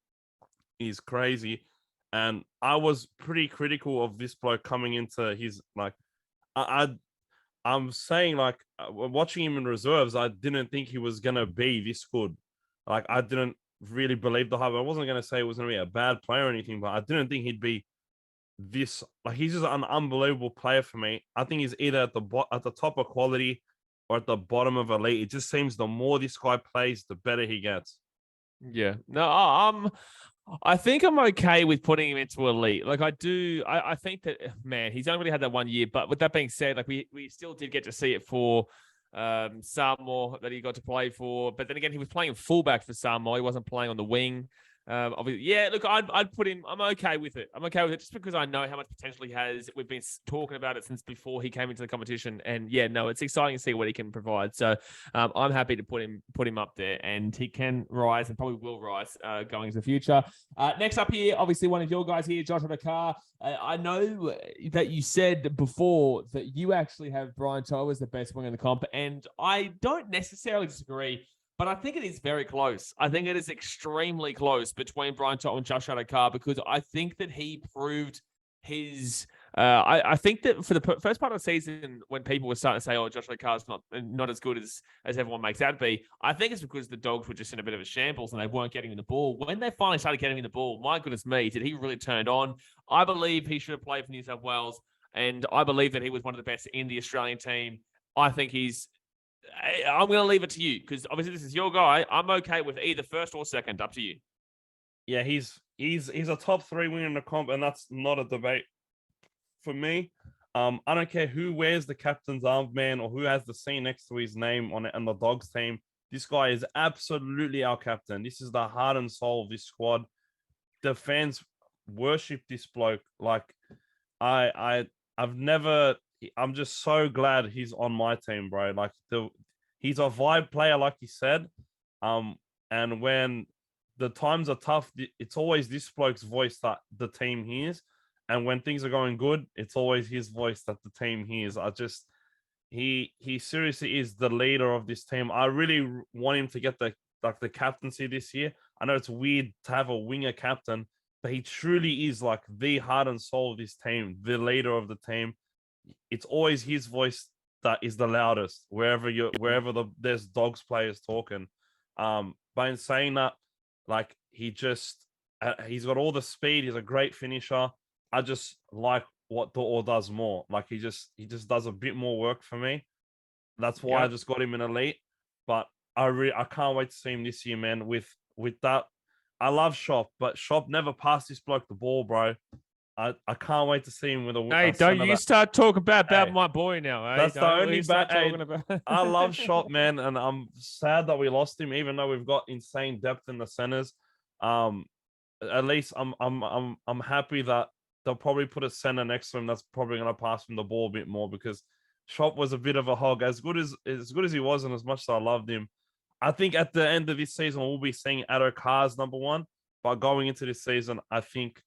is crazy. And I was pretty critical of this bloke coming into his, like, I'm saying, like, watching him in reserves, I didn't think he was going to be this good. Like, I didn't really believe the hype. I wasn't going to say he was going to be a bad player or anything, but I didn't think he'd be this. Like, he's just an unbelievable player for me. I think he's either at the top of quality or at the bottom of elite. It just seems the more this guy plays, the better he gets. Yeah. No, I think I'm okay with putting him into elite. Like, I do. I think that, man, he's only really had that 1 year. But with that being said, like, we still did get to see it for Samoa that he got to play for. But then again, he was playing fullback for Samoa. He wasn't playing on the wing. Obviously, yeah, look, I'd put him. I'm okay with it. I'm okay with it just because I know how much potential he has. We've been talking about it since before he came into the competition, and yeah, no, it's exciting to see what he can provide. So I'm happy to put him up there, and he can rise and probably will rise going into the future. Next up here, obviously one of your guys here, Josh Adokar. I know that you said before that you actually have Brian To'o as the best winger in the comp, and I don't necessarily disagree. But I think it is very close. I think it is extremely close between Brian To'o and Josh Adokar, because I think that he proved his. I think that for the first part of the season, when people were starting to say, "Oh, Josh Adokar's not as good as everyone makes out to be," I think it's because the Dogs were just in a bit of a shambles and they weren't getting him the ball. When they finally started getting him the ball, my goodness me, did he really turned on? I believe he should have played for New South Wales, and I believe that he was one of the best in the Australian team. I think I'm going to leave it to you, because obviously this is your guy. I'm okay with either first or second. Up to you. Yeah, he's a top 3 winger in the comp, and that's not a debate for me. I don't care who wears the captain's armband or who has the C next to his name on the Dogs team. This guy is absolutely our captain. This is the heart and soul of this squad. The fans worship this bloke. Like, I'm just so glad he's on my team, bro. Like, he's a vibe player, like you said. And when the times are tough, it's always this bloke's voice that the team hears. And when things are going good, it's always his voice that the team hears. He seriously is the leader of this team. I really want him to get the captaincy this year. I know it's weird to have a winger captain, but he truly is like the heart and soul of this team, the leader of the team. It's always his voice that is the loudest wherever there's Dogs players talking. But in saying that, like, he just He's got all the speed. He's a great finisher. I just like what To'o does more. Like he just does a bit more work for me. That's why I just got him in elite. But I can't wait to see him this year, man. With that, I love Shop, but Shop never passed this bloke the ball, bro. I can't wait to see him with a. Hey, don't you start talking about my boy now, eh? That's the only bad. I love Shop, man, and I'm sad that we lost him, even though we've got insane depth in the centers. At least I'm happy that they'll probably put a center next to him that's probably going to pass him the ball a bit more, because Shop was a bit of a hog. As good as he was, and as much as I loved him, I think at the end of this season we'll be seeing Addo Carr's number one. But going into this season, I think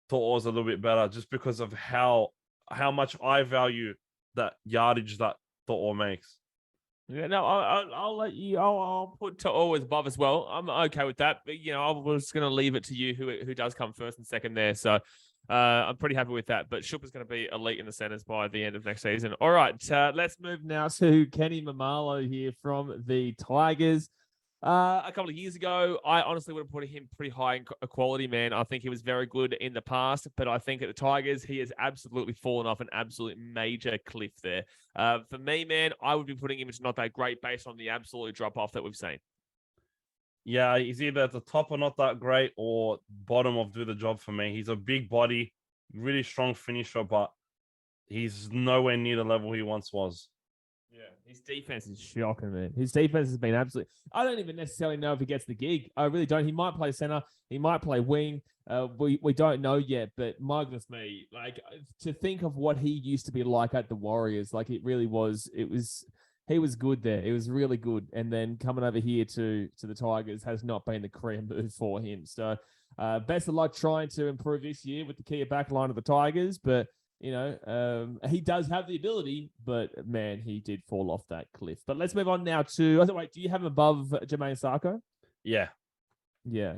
To'o's a little bit better, just because of how much I value that yardage that To'o makes. Yeah, no, I'll let you. I'll put To'o as above as well. I'm okay with that, but I was going to leave it to you who does come first and second there. So I'm pretty happy with that. But Shoop is going to be elite in the centers by the end of next season. All right, let's move now to Kenny Mamalo here from the Tigers. A couple of years ago, I honestly would have put him pretty high in quality, man. I think he was very good in the past, but I think at the Tigers, he has absolutely fallen off an absolute major cliff there. For me, man, I would be putting him into not that great based on the absolute drop-off that we've seen. Yeah, he's either at the top or not that great, or bottom of do the job for me. He's a big body, really strong finisher, but he's nowhere near the level he once was. Yeah, his defense is shocking, man. His defense has been absolutely. I don't even necessarily know if he gets the gig. I really don't. He might play center. He might play wing. We don't know yet. But my goodness me, like to think of what he used to be like at the Warriors, like it really was. He was good there. It was really good. And then coming over here to the Tigers has not been the career move for him. So best of luck trying to improve this year with the key back line of the Tigers, but. He does have the ability, but man, he did fall off that cliff. But let's move on now to. Wait, do you have him above Jermaine Sarko? Yeah,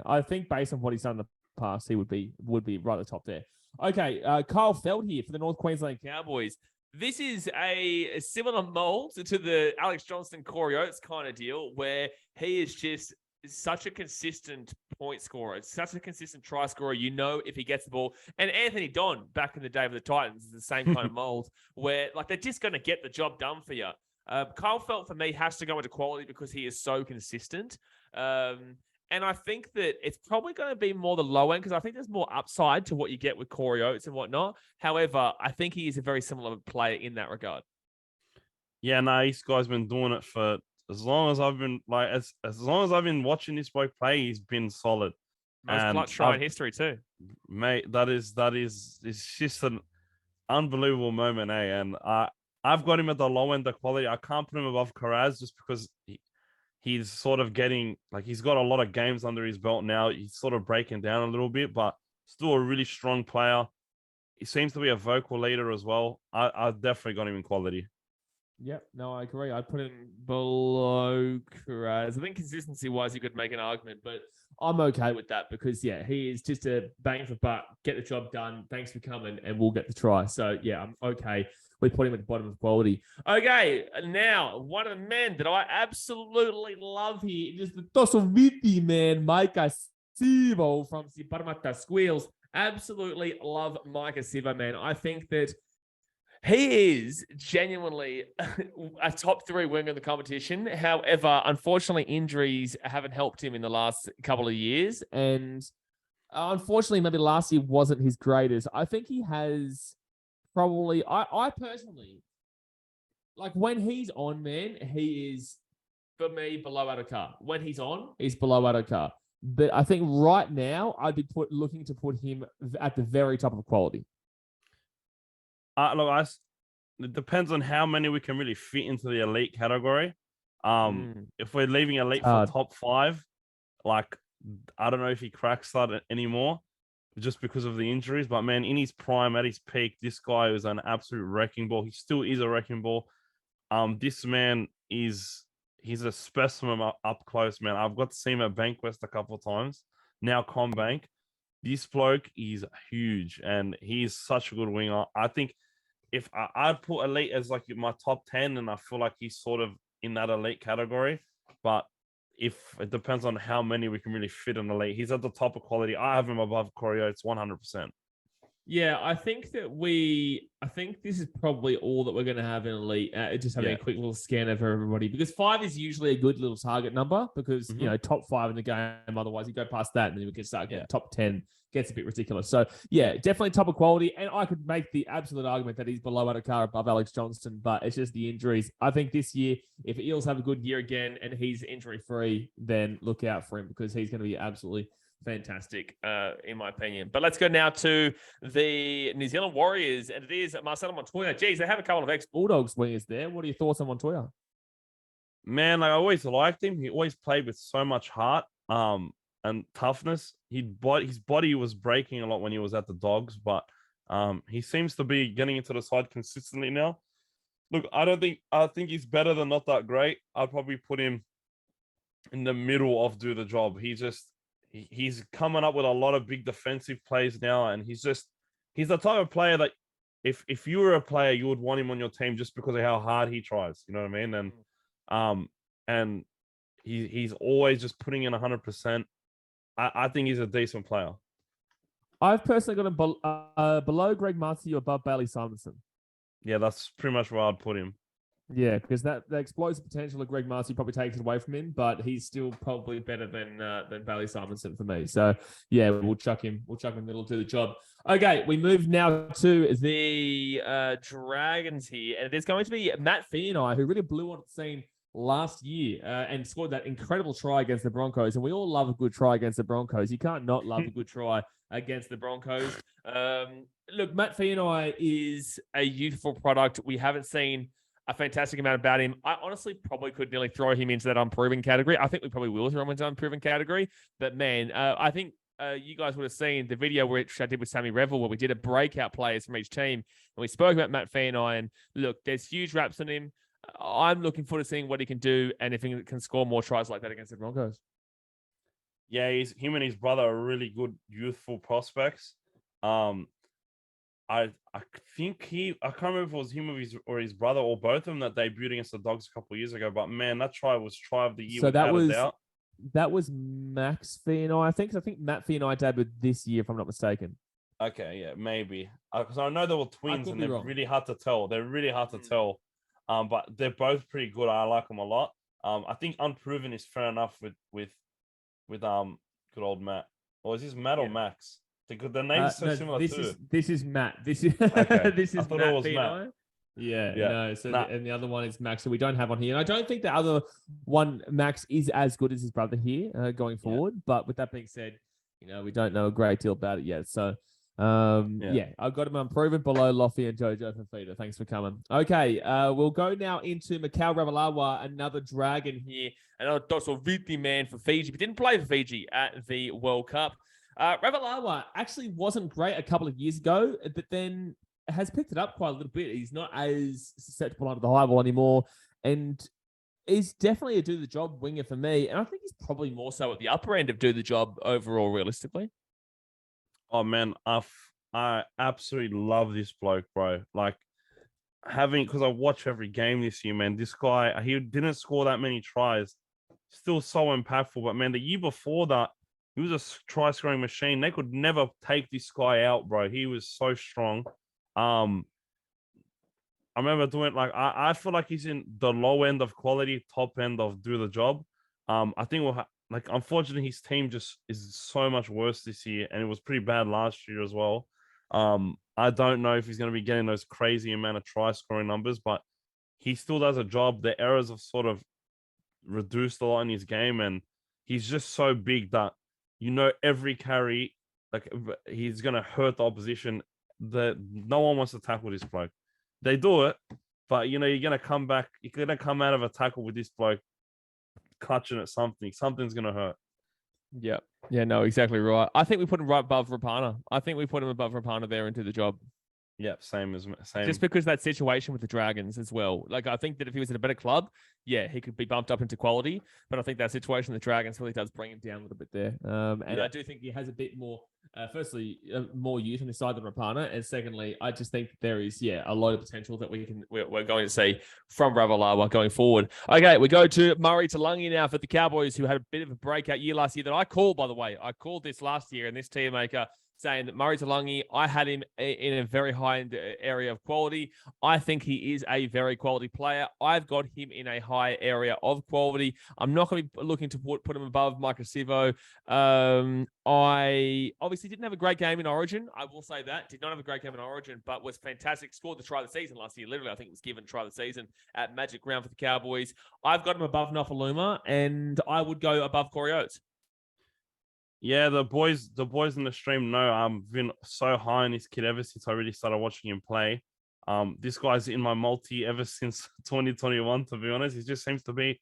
I think based on what he's done in the past, he would be right at the top there. Okay, Kyle Feld here for the North Queensland Cowboys. This is a similar mold to the Alex Johnston, Corey Oates kind of deal, where he is just such a consistent point scorer, such a consistent try scorer. If he gets the ball. And Anthony Don, back in the day with the Titans, is the same kind of mold where like they're just going to get the job done for you. Kyle Felt for me has to go into quality because he is so consistent. And I think that it's probably going to be more the low end because I think there's more upside to what you get with Corey Oates and whatnot. However, I think he is a very similar player in that regard. Yeah, no, this guy's been doing it for as long as I've been as long as I've been watching this bloke play, he's been solid. Most clutch try in history too. Mate, it's just an unbelievable moment, eh? And I've got him at the low end of quality. I can't put him above Karaz just because he's sort of getting he's got a lot of games under his belt now. He's sort of breaking down a little bit, but still a really strong player. He seems to be a vocal leader as well. I've definitely got him in quality. Yep, no, I agree. I'd put him below Karaz. I think consistency-wise, you could make an argument, but I'm okay with that because, he is just a bang for buck, get the job done, thanks for coming, and we'll get the try. So, I'm okay with putting him at the bottom of quality. Okay, now, one of the men that I absolutely love here is the Tosoviti man, Maika Sivo from Parramatta Squeals. Absolutely love Maika Sivo, man. I think that he is genuinely a top 3 winger in the competition. However, unfortunately, injuries haven't helped him in the last couple of years. And unfortunately, maybe last year wasn't his greatest. I think he has probably, I personally, when he's on, man, he is, for me, below Adokar. When he's on, he's below Adokar. But I think right now, I'd be looking to put him at the very top of quality. It depends on how many we can really fit into the elite category. If we're leaving elite for top 5, I don't know if he cracks that anymore just because of the injuries. But man, in his prime, at his peak, this guy was an absolute wrecking ball. He still is a wrecking ball. This man he's a specimen up close, man. I've got to see him at Bankwest a couple of times. Now CommBank. This bloke is huge and he's such a good winger. I think if I'd put elite as my top 10, and I feel like he's sort of in that elite category, but it depends on how many we can really fit in the league. He's at the top of quality. I have him above Corey Oates 100%. Yeah, I think this is probably all that we're going to have in elite. Just having a quick little scan of everybody, because 5 is usually a good little target number because, top 5 in the game. Otherwise, you go past that and then we can start getting top 10. Gets a bit ridiculous. So, yeah, definitely top of quality. And I could make the absolute argument that he's below Adokar, above Alex Johnston, but it's just the injuries. I think this year, if Eels have a good year again and he's injury-free, then look out for him because he's going to be absolutely fantastic, in my opinion. But let's go now to the New Zealand Warriors, and it is Marcelo Montoya. Geez, they have a couple of ex-Bulldogs wingers there. What are your thoughts on Montoya? Man, I always liked him. He always played with so much heart and toughness. His body was breaking a lot when he was at the Dogs, but he seems to be getting into the side consistently now. Look, I think he's better than not that great. I'd probably put him in the middle of do the job. He's coming up with a lot of big defensive plays now, and he's the type of player that if you were a player, you would want him on your team just because of how hard he tries. You know what I mean? And he's always just putting in 100%. I think he's a decent player. I've personally got him below Greg Marzhew, above Bailey Simonsson. Yeah, that's pretty much where I'd put him. Yeah, because the explosive potential of Greg Marzhew probably takes it away from him, but he's still probably better than Bailey Simonsson for me. So yeah, we'll chuck him middle to the job. Okay, we move now to the Dragons here, and there's going to be Matt Fearney, who really blew on the scene last year and scored that incredible try against the Broncos. And we all love a good try against the Broncos. You can't not love a good try against the Broncos. Look, Matt Fearney is a youthful product. We haven't seen a fantastic amount about him. I honestly probably could nearly throw him into that unproven category. I think we probably will throw him into unproven category. But man, I think you guys would have seen the video which I did with Sammy Revel, where we did a breakout players from each team. And we spoke about Matt Fearney. And look, there's huge raps on him. I'm looking forward to seeing what he can do and if he can score more tries like that against the Broncos. Yeah, him and his brother are really good youthful prospects. I think I can't remember if it was him or his brother or both of them that debuted against the Dogs a couple of years ago. But man, that try was try of the year. So that was Max Fearney, I think. I think Matt Fearney debuted this year, if I'm not mistaken. Okay, yeah, maybe. Because I know they were twins and they're really hard to tell. They're really hard to tell. But they're both pretty good. I like them a lot. I think unproven is fair enough with good old Matt. Or is this Matt or Max? The name's so similar too. This is Matt. This is okay. This is I thought Matt. It was Matt. Yeah. No. So and the other one is Max, so we don't have on here. And I don't think the other one, Max, is as good as his brother here going forward. Yeah. But with that being said, we don't know a great deal about it yet. So I've got him unproven below Lofi and Jojo Fafita. Thanks for coming. Okay, we'll go now into Mikau Ravalawa, another Dragon here, another Dosoviti man for Fiji, but didn't play for Fiji at the World Cup. Ravalawa actually wasn't great a couple of years ago, but then has picked it up quite a little bit. He's not as susceptible under the high ball anymore, and is definitely a do-the-job winger for me. And I think he's probably more so at the upper end of do-the-job overall, realistically. Oh, man, I absolutely love this bloke, bro. Like, because I watch every game this year, man. This guy, he didn't score that many tries. Still so impactful. But, man, the year before that, he was a try-scoring machine. They could never take this guy out, bro. He was so strong. I remember doing, I feel like he's in the low end of quality, top end of do the job. I think unfortunately, his team just is so much worse this year, and it was pretty bad last year as well. I don't know if he's going to be getting those crazy amount of try-scoring numbers, but he still does a job. The errors have sort of reduced a lot in his game, and he's just so big that every carry, he's going to hurt the opposition. No one wants to tackle this bloke. They do it, but you're going to come back. You're going to come out of a tackle with this bloke clutching at something. Something's going to hurt. Yeah. Yeah, no, exactly right. I think we put him right above Rapana. I think we put him above Rapana there into the job. Yeah, same. Just because of that situation with the Dragons as well. Like, I think that if he was in a better club, yeah, he could be bumped up into quality. But I think that situation with the Dragons really does bring him down a little bit there. I do think he has a bit more, firstly, more youth on his side than Rapana. And secondly, I just think there is, a lot of potential that we're going to see from Ravalawa going forward. Okay, we go to Murray Taulagi now for the Cowboys, who had a bit of a breakout year last year that I called, by the way. I called this last year, and this team maker saying that Murray Taulagi, I had him in a very high-end area of quality. I think he is a very quality player. I've got him in a high area of quality. I'm not going to be looking to put him above Micah Sivo. I obviously didn't have a great game in Origin. I will say that. Did not have a great game in Origin, but was fantastic. Scored the try of the season last year. Literally, I think it was given try of the season at Magic Round for the Cowboys. I've got him above Nofoaluma, and I would go above Corey Oates. Yeah, the boys in the stream know I've been so high on this kid ever since I really started watching him play. This guy's in my multi ever since 2021, to be honest. He just seems to be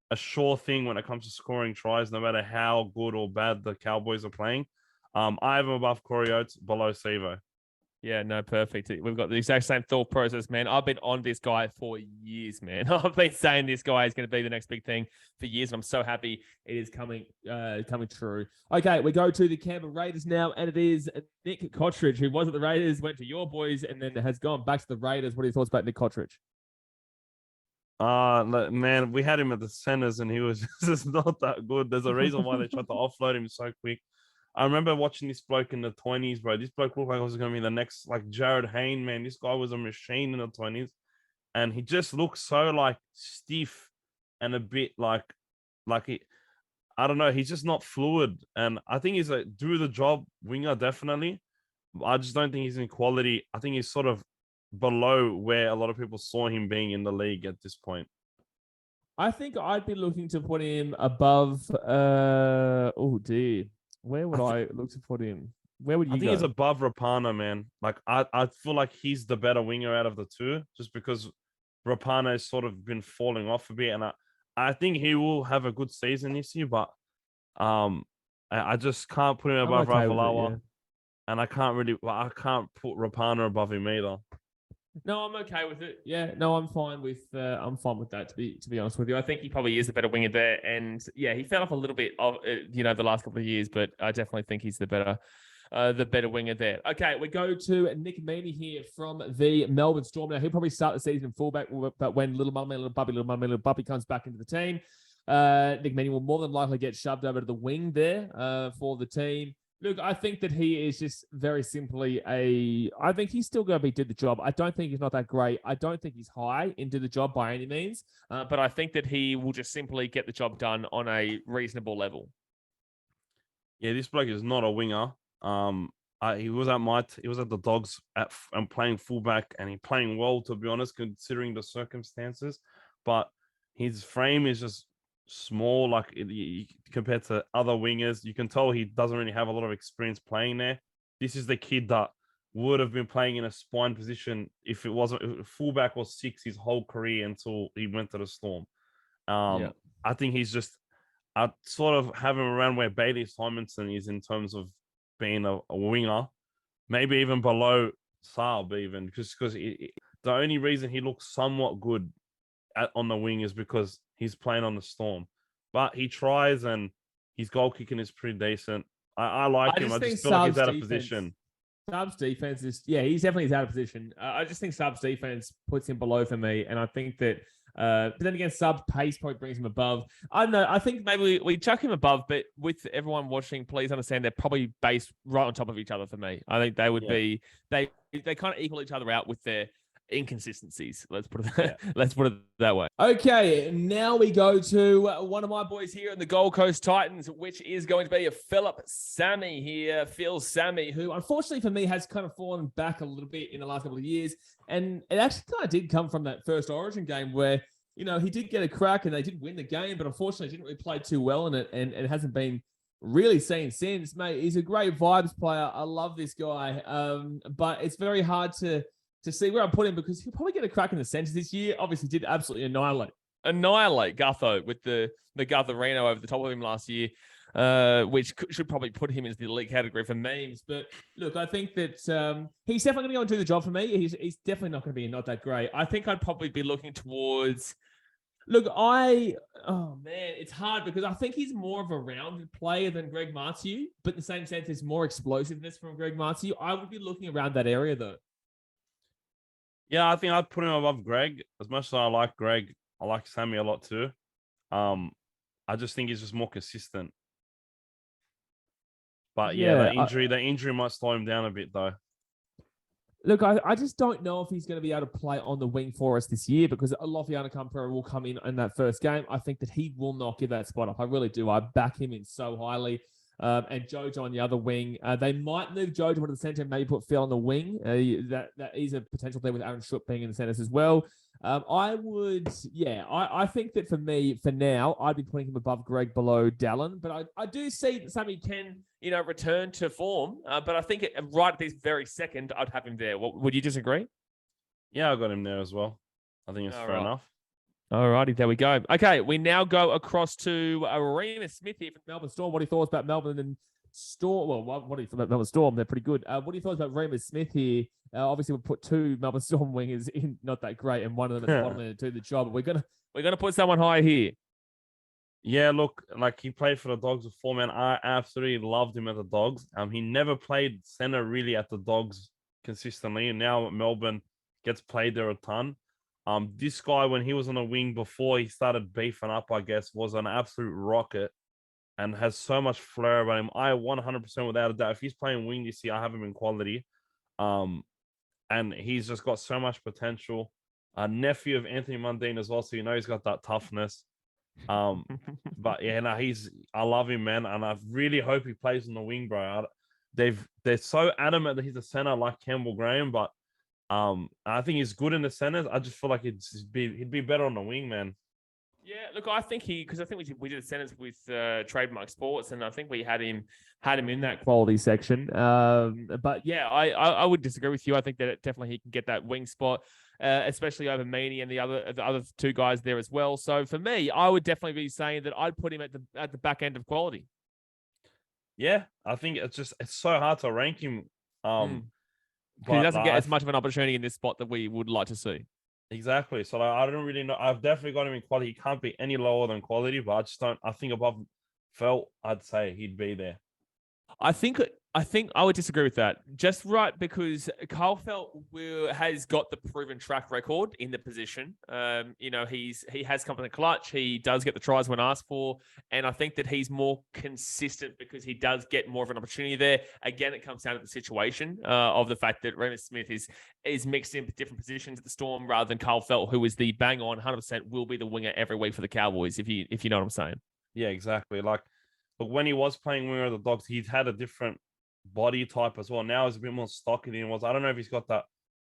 a sure thing when it comes to scoring tries, no matter how good or bad the Cowboys are playing. I have him above Corey Oates, below Sivo. Yeah, no, perfect. We've got the exact same thought process, man. I've been on this guy for years, man. I've been saying this guy is going to be the next big thing for years, and I'm so happy it is coming true. Okay, we go to the Canberra Raiders now, and it is Nick Cottridge, who was at the Raiders, went to your boys, and then has gone back to the Raiders. What are your thoughts about Nick Cottridge? Man, we had him at the centers, and he was just not that good. There's a reason why they tried to offload him so quick. I remember watching this bloke in the 20s, bro. This bloke looked like he was going to be the next, like, Jared Hayne, man. This guy was a machine in the 20s. And he just looked so, like, stiff and a bit like he, I don't know. He's just not fluid. And I think he's a do-the-job winger, definitely. I just don't think he's in quality. I think he's sort of below where a lot of people saw him being in the league at this point. I think I'd be looking to put him above, oh, dear. Where would I look to put him? Where would you go? I think he's above Rapana, man. Like, I feel like he's the better winger out of the two, just because Rapana has sort of been falling off a bit. And I think he will have a good season this year, but I just can't put him above Ravalawa. Yeah. And I can't put Rapana above him either. No, I'm okay with it. Yeah, no, I'm fine with that. To be honest with you, I think he probably is the better winger there, and yeah, he fell off a little bit of the last couple of years, but I definitely think he's the better winger there. Okay, we go to Nick Meaney here from the Melbourne Storm. Now he'll probably start the season in fullback, but when little Buppy comes back into the team, Nick Meaney will more than likely get shoved over to the wing there for the team. Look, I think that he is just very simply I think he's still going to do the job. I don't think he's not that great. I don't think he's high into the job by any means. But I think that he will just simply get the job done on a reasonable level. Yeah, this bloke is not a winger. He was at the Dogs and playing fullback, and he's playing well, to be honest, considering the circumstances. But his frame is just small, like compared to other wingers. You can tell he doesn't really have a lot of experience playing there. This is the kid that would have been playing in a spine position if it wasn't fullback or six his whole career until he went to the Storm. I think he's just, I sort of have him around where Bailey Simonsson is in terms of being a winger, maybe even below Saab even, because the only reason he looks somewhat good on the wing is because he's playing on the Storm, but he tries and his goal kicking is pretty decent. I like him. I just feel like he's out of position. Saab's defense is, he's definitely out of position. I just think Saab's defense puts him below for me, and I think that, but then again, Saab's pace probably brings him above. I don't know. I think maybe we chuck him above, but with everyone watching, please understand they're probably based right on top of each other for me. I think they would be, they kind of equal each other out with their inconsistencies. Let's put it that way. Okay, now we go to one of my boys here in the Gold Coast Titans, which is going to be a Philip Sammy here. Phil Sammy, who unfortunately for me has kind of fallen back a little bit in the last couple of years. And it actually kind of did come from that first Origin game where, he did get a crack and they did win the game, but unfortunately didn't really play too well in it, and it hasn't been really seen since. Mate, he's a great vibes player. I love this guy. But it's very hard to see where I put him because he'll probably get a crack in the centers this year. Obviously did absolutely annihilate Gutho with the Gutherino over the top of him last year. which should probably put him into the elite category for memes. But look, I think that he's definitely going to go and do the job for me. He's definitely not going to be not that great. I think I'd probably be looking towards. Look, oh man, it's hard because I think he's more of a rounded player than Greg Marzhew, but in the same sense, there's more explosiveness from Greg Marzhew. I would be looking around that area though. Yeah, I think I'd put him above Greg. As much as I like Greg, I like Sammy a lot too. I just think he's just more consistent. But yeah, the injury might slow him down a bit though. Look, I just don't know if he's going to be able to play on the wing for us this year because Alofiana Khan-Pereira will come in that first game. I think that he will not give that spot up. I really do. I back him in so highly. And Jojo on the other wing. They might move Jojo to the centre and maybe put Phil on the wing. That is a potential there with Aaron Shook being in the centres as well. I think that for me, for now, I'd be putting him above Greg, below Dallin. But I do see that Sammy can, return to form. But I think right at this very second, I'd have him there. Would you disagree? Yeah, I got him there as well. I think it's fair enough. All righty, there we go. Okay, we now go across to Ieremia Smith here from Melbourne Storm. What are your thoughts about Melbourne and Storm? Well, what are your thoughts about Melbourne Storm? They're pretty good. What are your thoughts about Ieremia Smith here? Obviously, we'll put two Melbourne Storm wingers in, not that great, and one of them at the bottom and do the job. But we're gonna put someone high here. Yeah, look, like he played for the Dogs before, man. I absolutely loved him at the Dogs. He never played center really at the Dogs consistently, and now at Melbourne gets played there a ton. This guy, when he was on the wing before he started beefing up, I guess, was an absolute rocket and has so much flair about him. I 100% without a doubt, if he's playing wing this year, I have him in quality. And he's just got so much potential. Nephew of Anthony Mundine as well, so he's got that toughness. But yeah, no, I love him, man, and I really hope he plays on the wing, bro. They're so adamant that he's a center like Campbell Graham, but I think he's good in the centers. I just feel like he'd be better on the wing, man. Yeah, look, I think because I think we did the centers with Trademark Sports, and I think we had him in that quality section. But yeah, I would disagree with you. I think that definitely he can get that wing spot, especially over Meany and the other two guys there as well. So for me, I would definitely be saying that I'd put him at the back end of quality. Yeah, I think it's so hard to rank him. But he doesn't get as much of an opportunity in this spot that we would like to see. Exactly. So I don't really know. I've definitely got him in quality. He can't be any lower than quality, but I just don't. I think above Felt, I'd say he'd be there. I think I would disagree with that. Just right because Kyle Felt has got the proven track record in the position. He has come in the clutch. He does get the tries when asked for, and I think that he's more consistent because he does get more of an opportunity there. Again, it comes down to the situation of the fact that Ieremia Smith is mixed in different positions at the Storm rather than Kyle Felt, who is the bang on 100% will be the winger every week for the Cowboys. If you know what I'm saying. Yeah, exactly. But when he was playing winger of the Dogs, he'd had a different body type as well. Now he's a bit more stocky than he was. I don't know if he's got that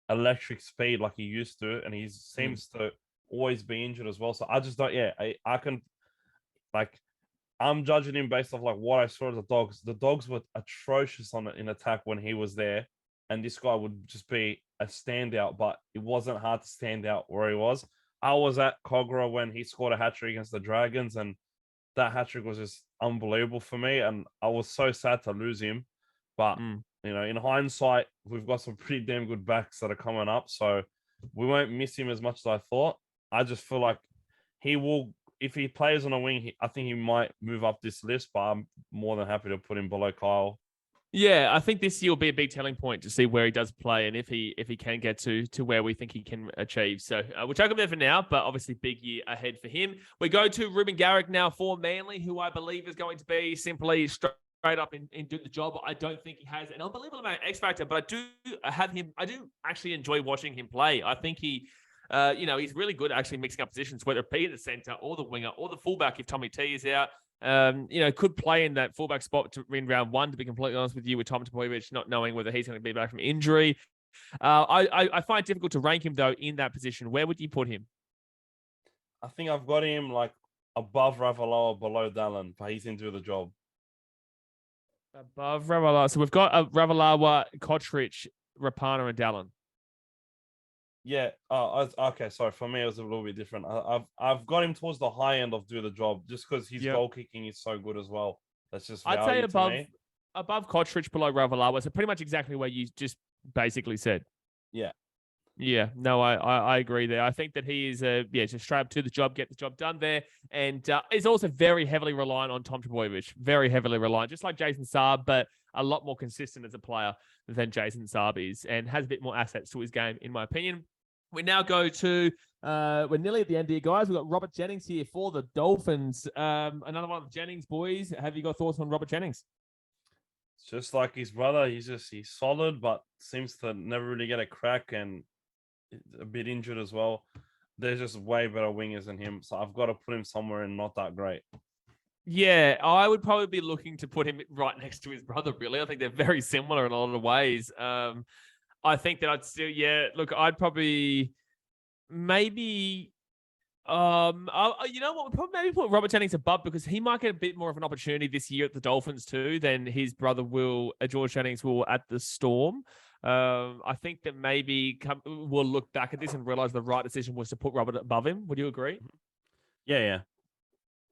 electric speed like he used to, and he seems to always be injured as well. So I just don't. Yeah, I can I'm judging him based off what I saw of the Dogs. The Dogs were atrocious in attack when he was there, and this guy would just be a standout. But it wasn't hard to stand out where he was. I was at Cogra when he scored a hat-trick against the Dragons, and that hat-trick was just unbelievable for me, and I was so sad to lose him. But, in hindsight, we've got some pretty damn good backs that are coming up, so we won't miss him as much as I thought. I just feel like he will, if he plays on a wing, I think he might move up this list, but I'm more than happy to put him below Kyle. Yeah, I think this year will be a big telling point to see where he does play and if he can get to where we think he can achieve. So we'll chuck him there for now, but obviously big year ahead for him. We go to Ruben Garrick now for Manly, who I believe is going to be simply straight up in doing the job. I don't think he has an unbelievable amount of X factor, but I do actually enjoy watching him play. I think he, he's really good at actually mixing up positions, whether it be the center or the winger or the fullback if Tommy T is out. Could play in that fullback spot in round one, to be completely honest with you, with Tom Tuipulotu, not knowing whether he's going to be back from injury. I find it difficult to rank him, though, in that position. Where would you put him? I think I've got him above Ravalawa, below Dallin, but he's into the job. Above Ravalawa. So we've got Ravalawa, Kotrich, Rapana, and Dallin. Yeah. Okay. Sorry. For me, it was a little bit different. I've got him towards the high end of do the job just because his goal kicking is so good as well. That's just I'd say value to me. above Kotrich, below Ravalawa. So pretty much exactly what you just basically said. Yeah. Yeah, no, I agree there. I think that he is just straight up to the job, get the job done there, and is also very heavily reliant on Tom Trbojevic, very heavily reliant, just like Jason Saab, but a lot more consistent as a player than Jason Saab is, and has a bit more assets to his game, in my opinion. We now go to we're nearly at the end here, guys. We've got Robert Jennings here for the Dolphins. Another one of Jennings, boys. Have you got thoughts on Robert Jennings? It's just like his brother. He's solid, but seems to never really get a crack and a bit injured as well. There's just way better wingers than him, so I've got to put him somewhere and not that great. Yeah, I would probably be looking to put him right next to his brother, really. I think they're very similar in a lot of ways. I think that I'd probably maybe you know what, we'll probably maybe put Robert Jennings above, because he might get a bit more of an opportunity this year at the Dolphins too than his brother will, George Jennings will at the Storm. I think that maybe we'll look back at this and realize the right decision was to put Robert above him. Would you agree? Yeah.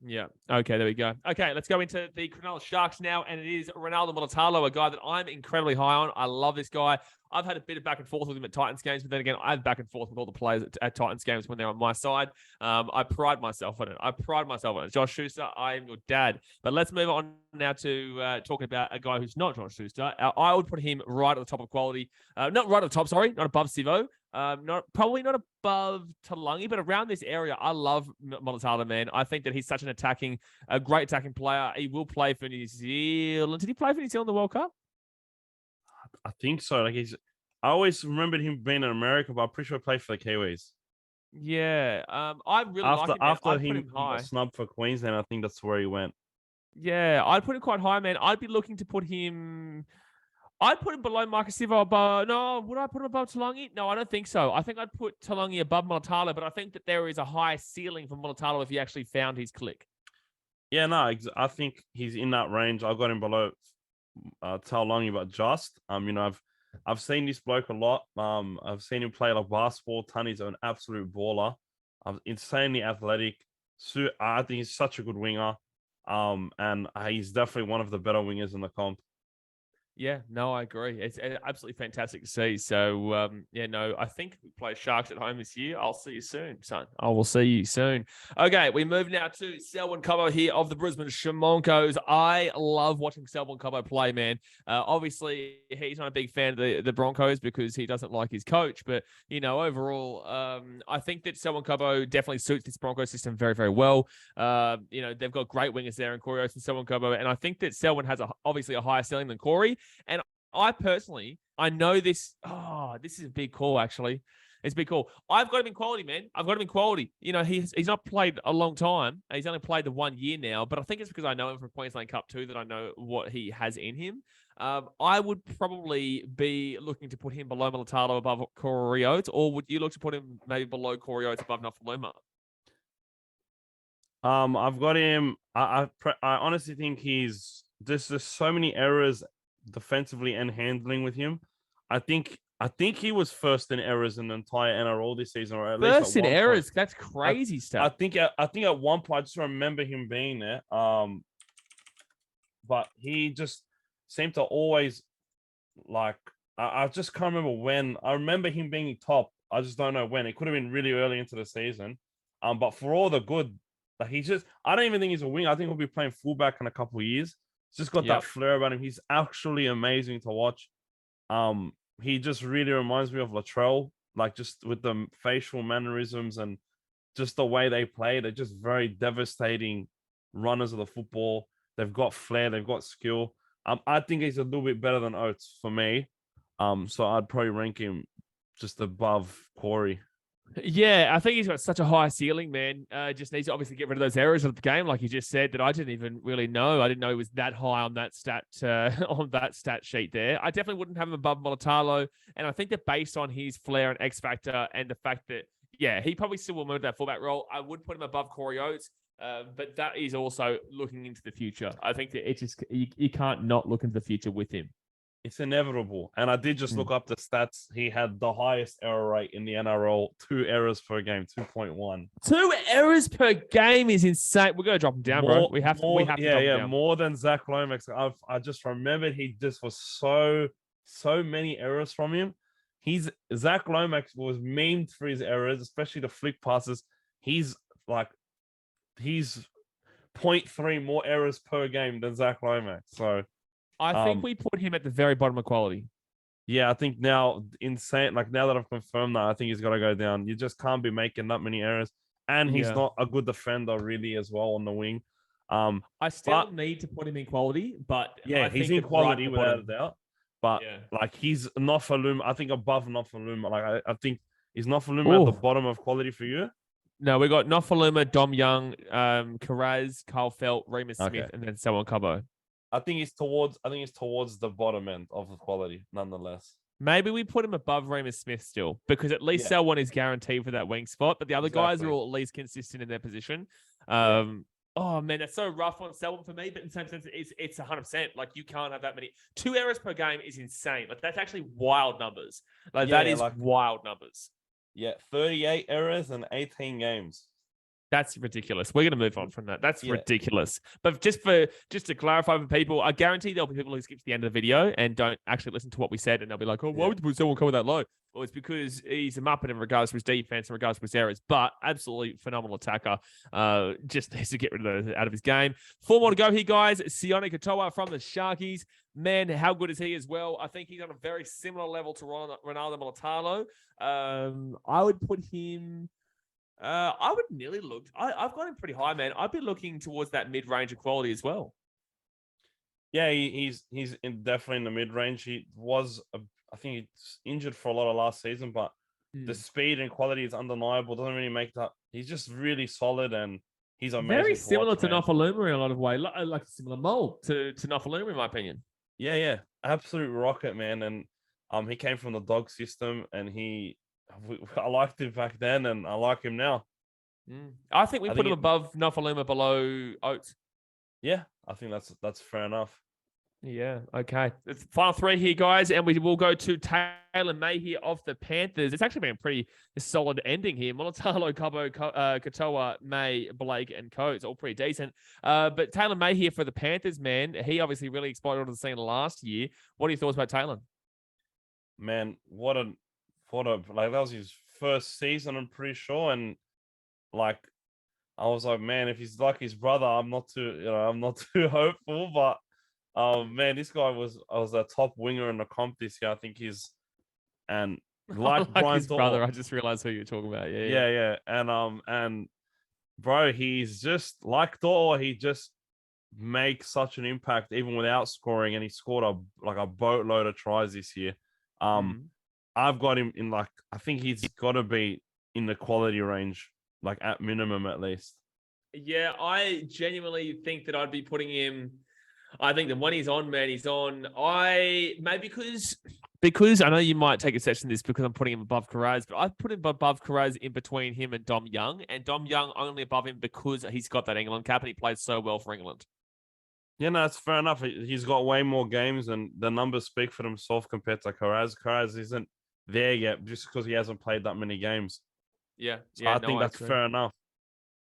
Yeah. Okay, there we go. Okay, let's go into the Cronulla Sharks now, and it is Ronaldo Mulitalo, a guy that I'm incredibly high on. I love this guy. I've had a bit of back and forth with him at Titans games, but then again, I have back and forth with all the players at Titans games when they're on my side. I pride myself on it. Josh Schuster, I am your dad. But let's move on now to talking about a guy who's not Josh Schuster. I would put him right at the top of quality. Not right at the top, sorry, not above Sivo. Probably not above Talangi, but around this area. I love Mulitalo, man. I think that he's such a great attacking player. He will play for New Zealand. Did he play for New Zealand in the World Cup? I think so. I always remembered him being in America, but I'm pretty sure he played for the Kiwis. Yeah. I really like him. After he got snubbed for Queensland, I think that's where he went. Yeah, I'd put him quite high, man. I'd be looking to put him. I'd put him below Marcus Sivo. No, would I put him above Talangi? No, I don't think so. I think I'd put Talangi above Mulitalo, but I think that there is a high ceiling for Mulitalo if he actually found his click. Yeah, no, I think he's in that range. I got him below Talangi, but just I've seen this bloke a lot. I've seen him play like basketball. Tunny's an absolute baller. Insanely athletic. I think he's such a good winger. And he's definitely one of the better wingers in the comp. Yeah, no, I agree. It's absolutely fantastic to see. So, I think we play Sharks at home this year. I'll see you soon, son. I will see you soon. Okay, we move now to Selwyn Cobbo here of the Brisbane Shimonkos. I love watching Selwyn Cobbo play, man. Obviously, he's not a big fan of the Broncos because he doesn't like his coach. But, overall, I think that Selwyn Cobbo definitely suits this Broncos system very, very well. They've got great wingers there in Corey Oates and Selwyn Cobbo. And I think that Selwyn has obviously a higher ceiling than Corey. And I personally, I know this. Oh, this is a big call, actually. It's a big call. I've got him in quality, man. I've got him in quality. He's not played a long time. He's only played the 1 year now, but I think it's because I know him from Queensland Cup too, that I know what he has in him. I would probably be looking to put him below Mulitalo above Corey Oates, or would you look to put him maybe below Corey Oates above Nofoaluma? I've got him. I honestly think there's just so many errors defensively and handling with him. I think he was first in errors in the entire NRL this season, or at least first in errors. Point. That's crazy stuff. I think at one point I just remember him being there. But he just seemed to always I just can't remember when. I remember him being top. I just don't know when. It could have been really early into the season. But for all the good, I don't even think he's a winger. I think he'll be playing fullback in a couple of years. He's just got that flair about him. He's actually amazing to watch. He just really reminds me of Latrell, just with the facial mannerisms and just the way they play. They're just very devastating runners of the football. They've got flair. They've got skill. I think he's a little bit better than Oates for me. So I'd probably rank him just above Corey. Yeah, I think he's got such a high ceiling, man. Just needs to obviously get rid of those errors of the game, like you just said, that I didn't even really know. I didn't know he was that high on that stat sheet there. I definitely wouldn't have him above Mulitalo, and I think that based on his flair and X factor and the fact that he probably still will move that fullback role, I would put him above Corey Oates. But that is also looking into the future. I think that you can't not look into the future with him. It's inevitable. And I did just look up the stats. He had the highest error rate in the NRL, 2 errors per game, 2.1. 2 errors per game is insane. We're gonna drop him down, bro. We have to drop him down. More than Zach Lomax. I just remembered he just was so many errors from him. Zach Lomax was memed for his errors, especially the flick passes. He's 0.3 more errors per game than Zach Lomax. So I think we put him at the very bottom of quality. yeah, I think now insane. Like now that I've confirmed that, I think he's got to go down. You just can't be making that many errors, and he's not a good defender really as well on the wing. I still need to put him in quality, but yeah, he's in quality without a doubt. But like he's Nofoaluma, I think above Nofoaluma. Like I think is Nofoaluma at the bottom of quality for you? No, we got Nofoaluma, Dom Young, Karaz, Carl Felt, Remus Smith, and then Selwyn Cobbo. I think it's towards the bottom end of the quality, nonetheless. Maybe we put him above Remus Smith still, because at least Selwyn is guaranteed for that wing spot, but the other guys are all at least consistent in their position. Oh man, that's so rough on Selwyn for me, but in the same sense, it's 100%. Like you can't have that many. 2 errors per game is insane. Like that's actually wild numbers. Like that is wild numbers. Yeah, 38 errors in 18 games. That's ridiculous. We're going to move on from that. That's ridiculous. But just to clarify for people, I guarantee there'll be people who skip to the end of the video and don't actually listen to what we said, and they'll be like, "Oh, why would someone cover that low?" Well, it's because he's a muppet in regards to his defense, in regards to his errors, but absolutely phenomenal attacker. Just needs to get rid of those out of his game. 4 more to go here, guys. Sione Katoa from the Sharkies. Man, how good is he as well? I think he's on a very similar level to Ronaldo Mulatalo. I would put him. I would nearly look. I've got him pretty high, man. I'd be looking towards that mid-range of quality as well. Yeah, he's definitely in the mid-range. He was, I think, he's injured for a lot of last season, but the speed and quality is undeniable. Doesn't really make that. He's just really solid, and he's amazing. Very similar to Nofoaluma in a lot of ways, like a similar mold to Nofoaluma, in my opinion. Yeah, absolute rocket, man. And he came from the dog system, and I liked him back then, and I like him now. I think we put him above Nofoaluma, below Oates. Yeah, I think that's fair enough. Yeah, okay. It's final 3 here, guys, and we will go to Taylan May here of the Panthers. It's actually been a pretty solid ending here. Mulatalo, Cobbo, Katoa, May, Blake, and Coates, all pretty decent. But Taylan May here for the Panthers, man. He obviously really exploded on the scene last year. What are your thoughts about Taylan? Man, what a like that was his first season, I'm pretty sure, and like I was like, man, if he's like his brother, I'm not too hopeful, but man, this guy was a top winger in the comp this year. I think and like Brian his brother, I just realized who you're talking about. Yeah. And bro, he's just like Thor. He just makes such an impact even without scoring, and he scored a boatload of tries this year. I've got him in I think he's got to be in the quality range, like at minimum at least. Yeah, I genuinely think that I'd be putting him. I think that when he's on, man, he's on. Because I know you might take a section of this because I'm putting him above Karaz, but I've put him above Karaz in between him and Dom Young, and Dom Young only above him because he's got that England cap and he plays so well for England. Yeah, no, that's fair enough. He's got way more games, and the numbers speak for themselves compared to Karaz. Karaz isn't there yet just because he hasn't played that many games. Yeah, I think that's fair enough.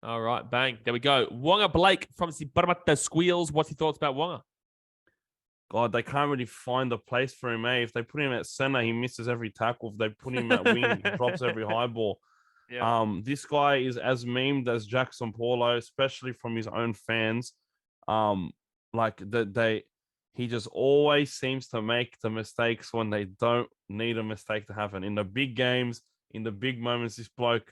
All right, bang. There we go. Wonga Blake from the Squeals. What's your thoughts about Wonga? God, they can't really find a place for him, eh? If they put him at center, he misses every tackle. If they put him at wing, he drops every high ball. Yeah. This guy is as memed as Jackson Paulo, especially from his own fans. He just always seems to make the mistakes when they don't need a mistake to happen. In the big games, in the big moments, this bloke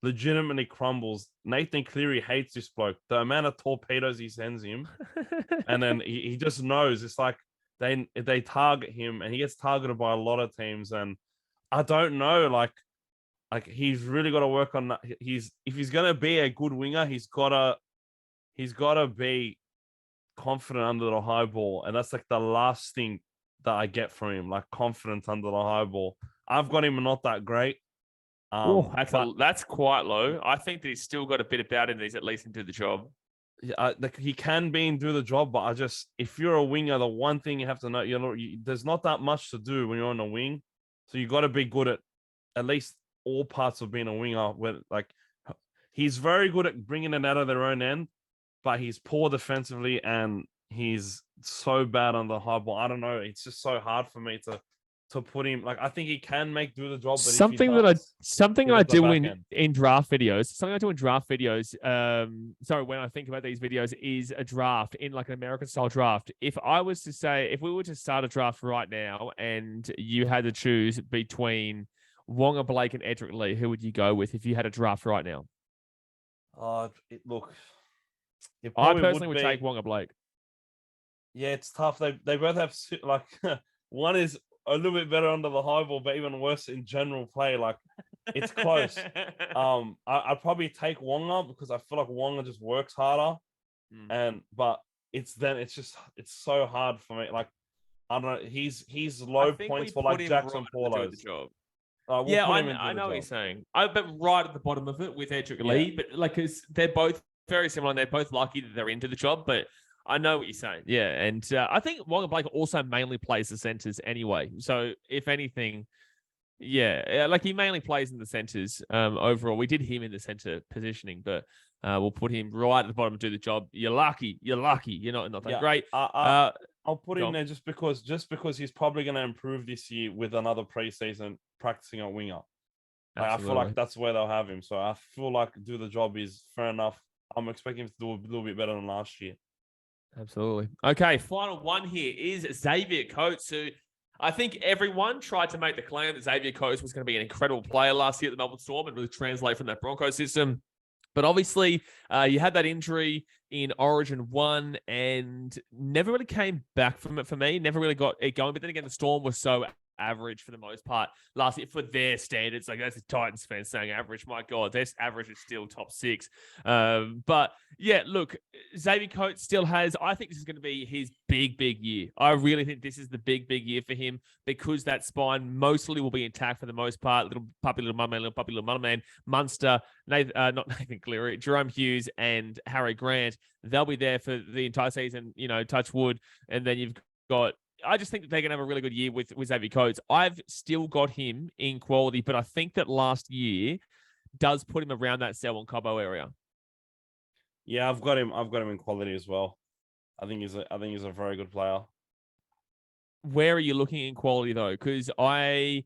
legitimately crumbles. Nathan Cleary hates this bloke. The amount of torpedoes he sends him, and then he just knows. It's like they target him, and he gets targeted by a lot of teams. And I don't know, like he's really got to work on that. If he's gonna be a good winger, he's gotta be confident under the high ball, and that's like the last thing that I get from him, like confidence under the high ball. I've got him not that great. That's quite low. I think that he's still got a bit about him that he's at least into the job. like he can be and do the job, but if you're a winger, the one thing you have to know, there's not that much to do when you're on a wing, so you got to be good at least all parts of being a winger. Where like he's very good at bringing it out of their own end, but he's poor defensively and he's so bad on the high ball. I don't know. It's just so hard for me to put him. Like I think he can do the job. But Something I do in draft videos. Sorry, when I think about these videos, is a draft in like an American style draft. If we were to start a draft right now, and you had to choose between Wonga Blake and Edrick Lee, who would you go with if you had a draft right now? I personally would take Wonga Blake. Yeah, it's tough. They both have like one is a little bit better under the high ball, but even worse in general play. Like it's close. I'd probably take Wonga because I feel like Wonga just works harder, but it's so hard for me. Like I don't know. He's low points for like Jackson Paulos. I know what you're saying. But right at the bottom of it with Edrick Lee, but like, cause they're both very similar and they're both lucky that they're into the job, but I know what you're saying. Yeah. And I think Wonga Blake also mainly plays the centers anyway. So if anything, like he mainly plays in the centers overall. We did him in the center positioning, but we'll put him right at the bottom to do the job. You're lucky. You're not that great. I'll put him there just because he's probably going to improve this year with another preseason practicing at winger. I feel like that's where they'll have him. So I feel like do the job is fair enough. I'm expecting him to do a little bit better than last year. Absolutely. Okay, final one here is Xavier Coates, who I think everyone tried to make the claim that Xavier Coates was going to be an incredible player last year at the Melbourne Storm and really translate from that Broncos system. But obviously, you had that injury in Origin 1 and never really came back from it for me. Never really got it going. But then again, the Storm was so average for the most part last year for their standards. Like that's a Titans fan saying average. My God, their average is still top 6. But yeah, look, Xavier Coates still has, I think this is going to be his big year. I really think this is the big year for him because that spine mostly will be intact for the most part. Little puppy, little mother man, Munster, not Nathan Cleary, Jerome Hughes and Harry Grant. They'll be there for the entire season, touch wood. And then you've got, I just think that they're going to have a really good year with Xavier Coates. I've still got him in quality, but I think that last year does put him around that Selwyn Cobbo area. Yeah, I've got him in quality as well. I think he's a very good player. Where are you looking in quality though? Because I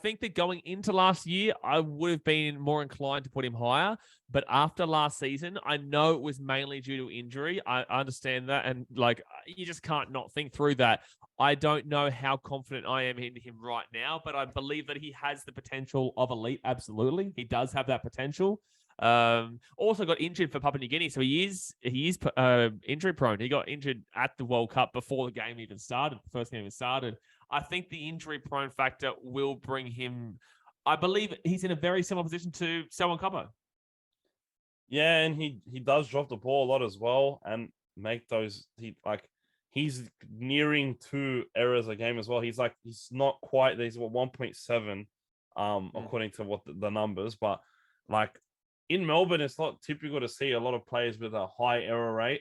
think that going into last year, I would have been more inclined to put him higher. But after last season, I know it was mainly due to injury. I understand that. And like, you just can't not think through that. I don't know how confident I am in him right now, but I believe that he has the potential of elite. Absolutely. He does have that potential. Also got injured for Papua New Guinea, so he is injury prone. He got injured at the World Cup before the game even started. The first game even started. I think the injury prone factor will bring him. I believe he's in a very similar position to Selwyn Cobbo. Yeah, and he does drop the ball a lot as well, and make those. He's nearing 2 errors a game as well. He's not quite. He's 1.7, according to what the numbers, but like. In Melbourne, it's not typical to see a lot of players with a high error rate.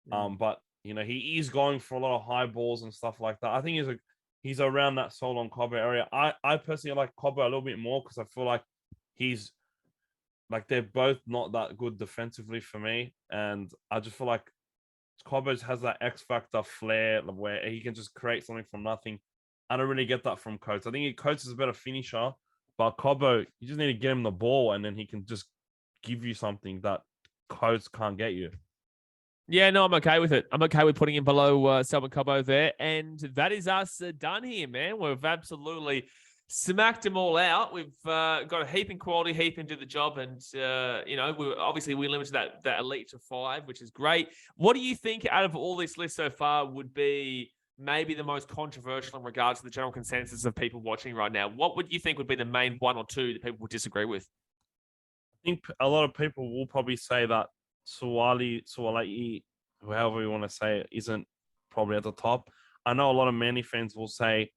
But he is going for a lot of high balls and stuff like that. I think he's around that Solon Cobbo area. I personally like Cobbo a little bit more because I feel like he's like they're both not that good defensively for me, and I just feel like Cobbo has that X factor flair where he can just create something from nothing. I don't really get that from Coates. I think Coates is a better finisher, but Cobbo, you just need to get him the ball, and then he can just give you something that Coates can't get you. Yeah, no, I'm okay with it. I'm okay with putting him below Selwyn Cobbo there. And that is us done here, man. We've absolutely smacked them all out. We've got a heap in quality, heap into the job. And, we limited that elite to 5, which is great. What do you think out of all this list so far would be maybe the most controversial in regards to the general consensus of people watching right now? What would you think would be the main 1 or 2 that people would disagree with? I think a lot of people will probably say that Suaalii, however you want to say it, isn't probably at the top. I know a lot of Manly fans will say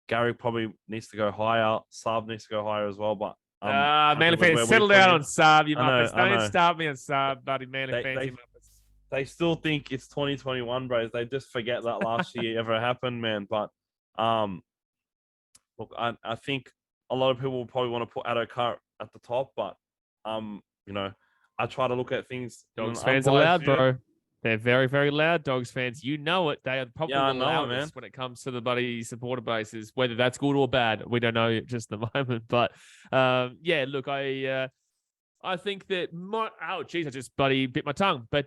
Gary probably needs to go higher. Saab needs to go higher as well. But Manly fans, settle down on Saab. You Muppets. Don't start me on Saab, buddy. Manly fans, you Muppets. they still think it's 2021, bros. They just forget that last year ever happened, man. But look, I think a lot of people will probably want to put Addo at the top, but you know, I try to look at things. Dogs fans are loud, bro. They're very, very loud, Dogs fans. You know it. They are probably the loudest when it comes to the buddy supporter bases. Whether that's good or bad, we don't know just at the moment. But yeah, look, I think that I just bit my tongue. But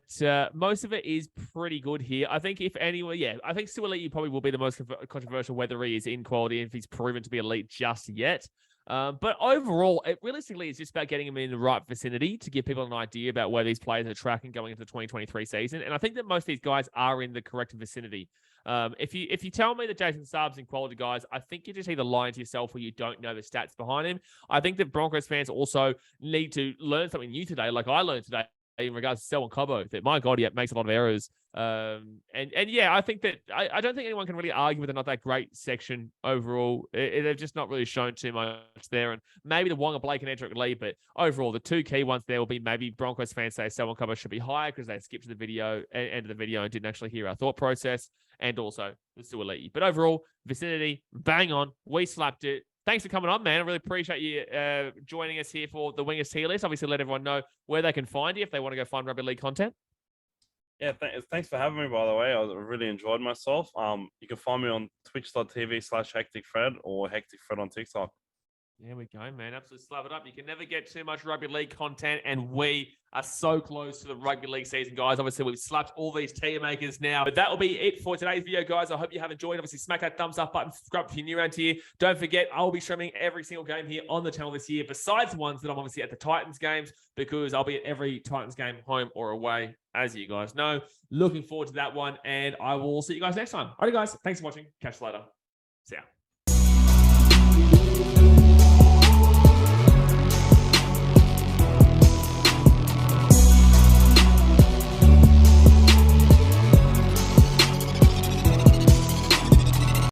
most of it is pretty good here. I think if anyone, I think Suaalii probably will be the most controversial whether he is in quality and if he's proven to be elite just yet. But overall, it realistically is just about getting him in the right vicinity to give people an idea about where these players are tracking going into the 2023 season. And I think that most of these guys are in the correct vicinity. If you tell me that Jason Saab's in quality, guys, I think you're just either lying to yourself or you don't know the stats behind him. I think that Broncos fans also need to learn something new today, like I learned today in regards to Selwyn Cobbo, that my God, he makes a lot of errors. And yeah, I think that I don't think anyone can really argue with they're not that great section overall. They've just not really shown too much there. And maybe the Wonga, Blake, and Edrick Lee, but overall, the two key ones there will be maybe Broncos fans say Selwyn Cobbo should be higher because they skipped to the video, end of the video, and didn't actually hear our thought process, and also the Suaalii. But overall, vicinity, bang on. We slapped it. Thanks for coming on, man. I really appreciate you joining us here for the Wingers tier list. Obviously, let everyone know where they can find you if they want to go find rugby league content. Yeah, thanks for having me, by the way. I really enjoyed myself. You can find me on twitch.tv/HecticFred or HecticFred on TikTok. There we go, man. Absolutely slap it up. You can never get too much rugby league content, and we are so close to the rugby league season, guys. Obviously, we've slapped all these tier makers now. But that will be it for today's video, guys. I hope you have enjoyed. Obviously, smack that thumbs up button, subscribe if you're new around here. Don't forget, I'll be streaming every single game here on the channel this year, besides the ones that I'm obviously at the Titans games, because I'll be at every Titans game, home or away, as you guys know. Looking forward to that one, and I will see you guys next time. All right, guys. Thanks for watching. Catch you later. See ya.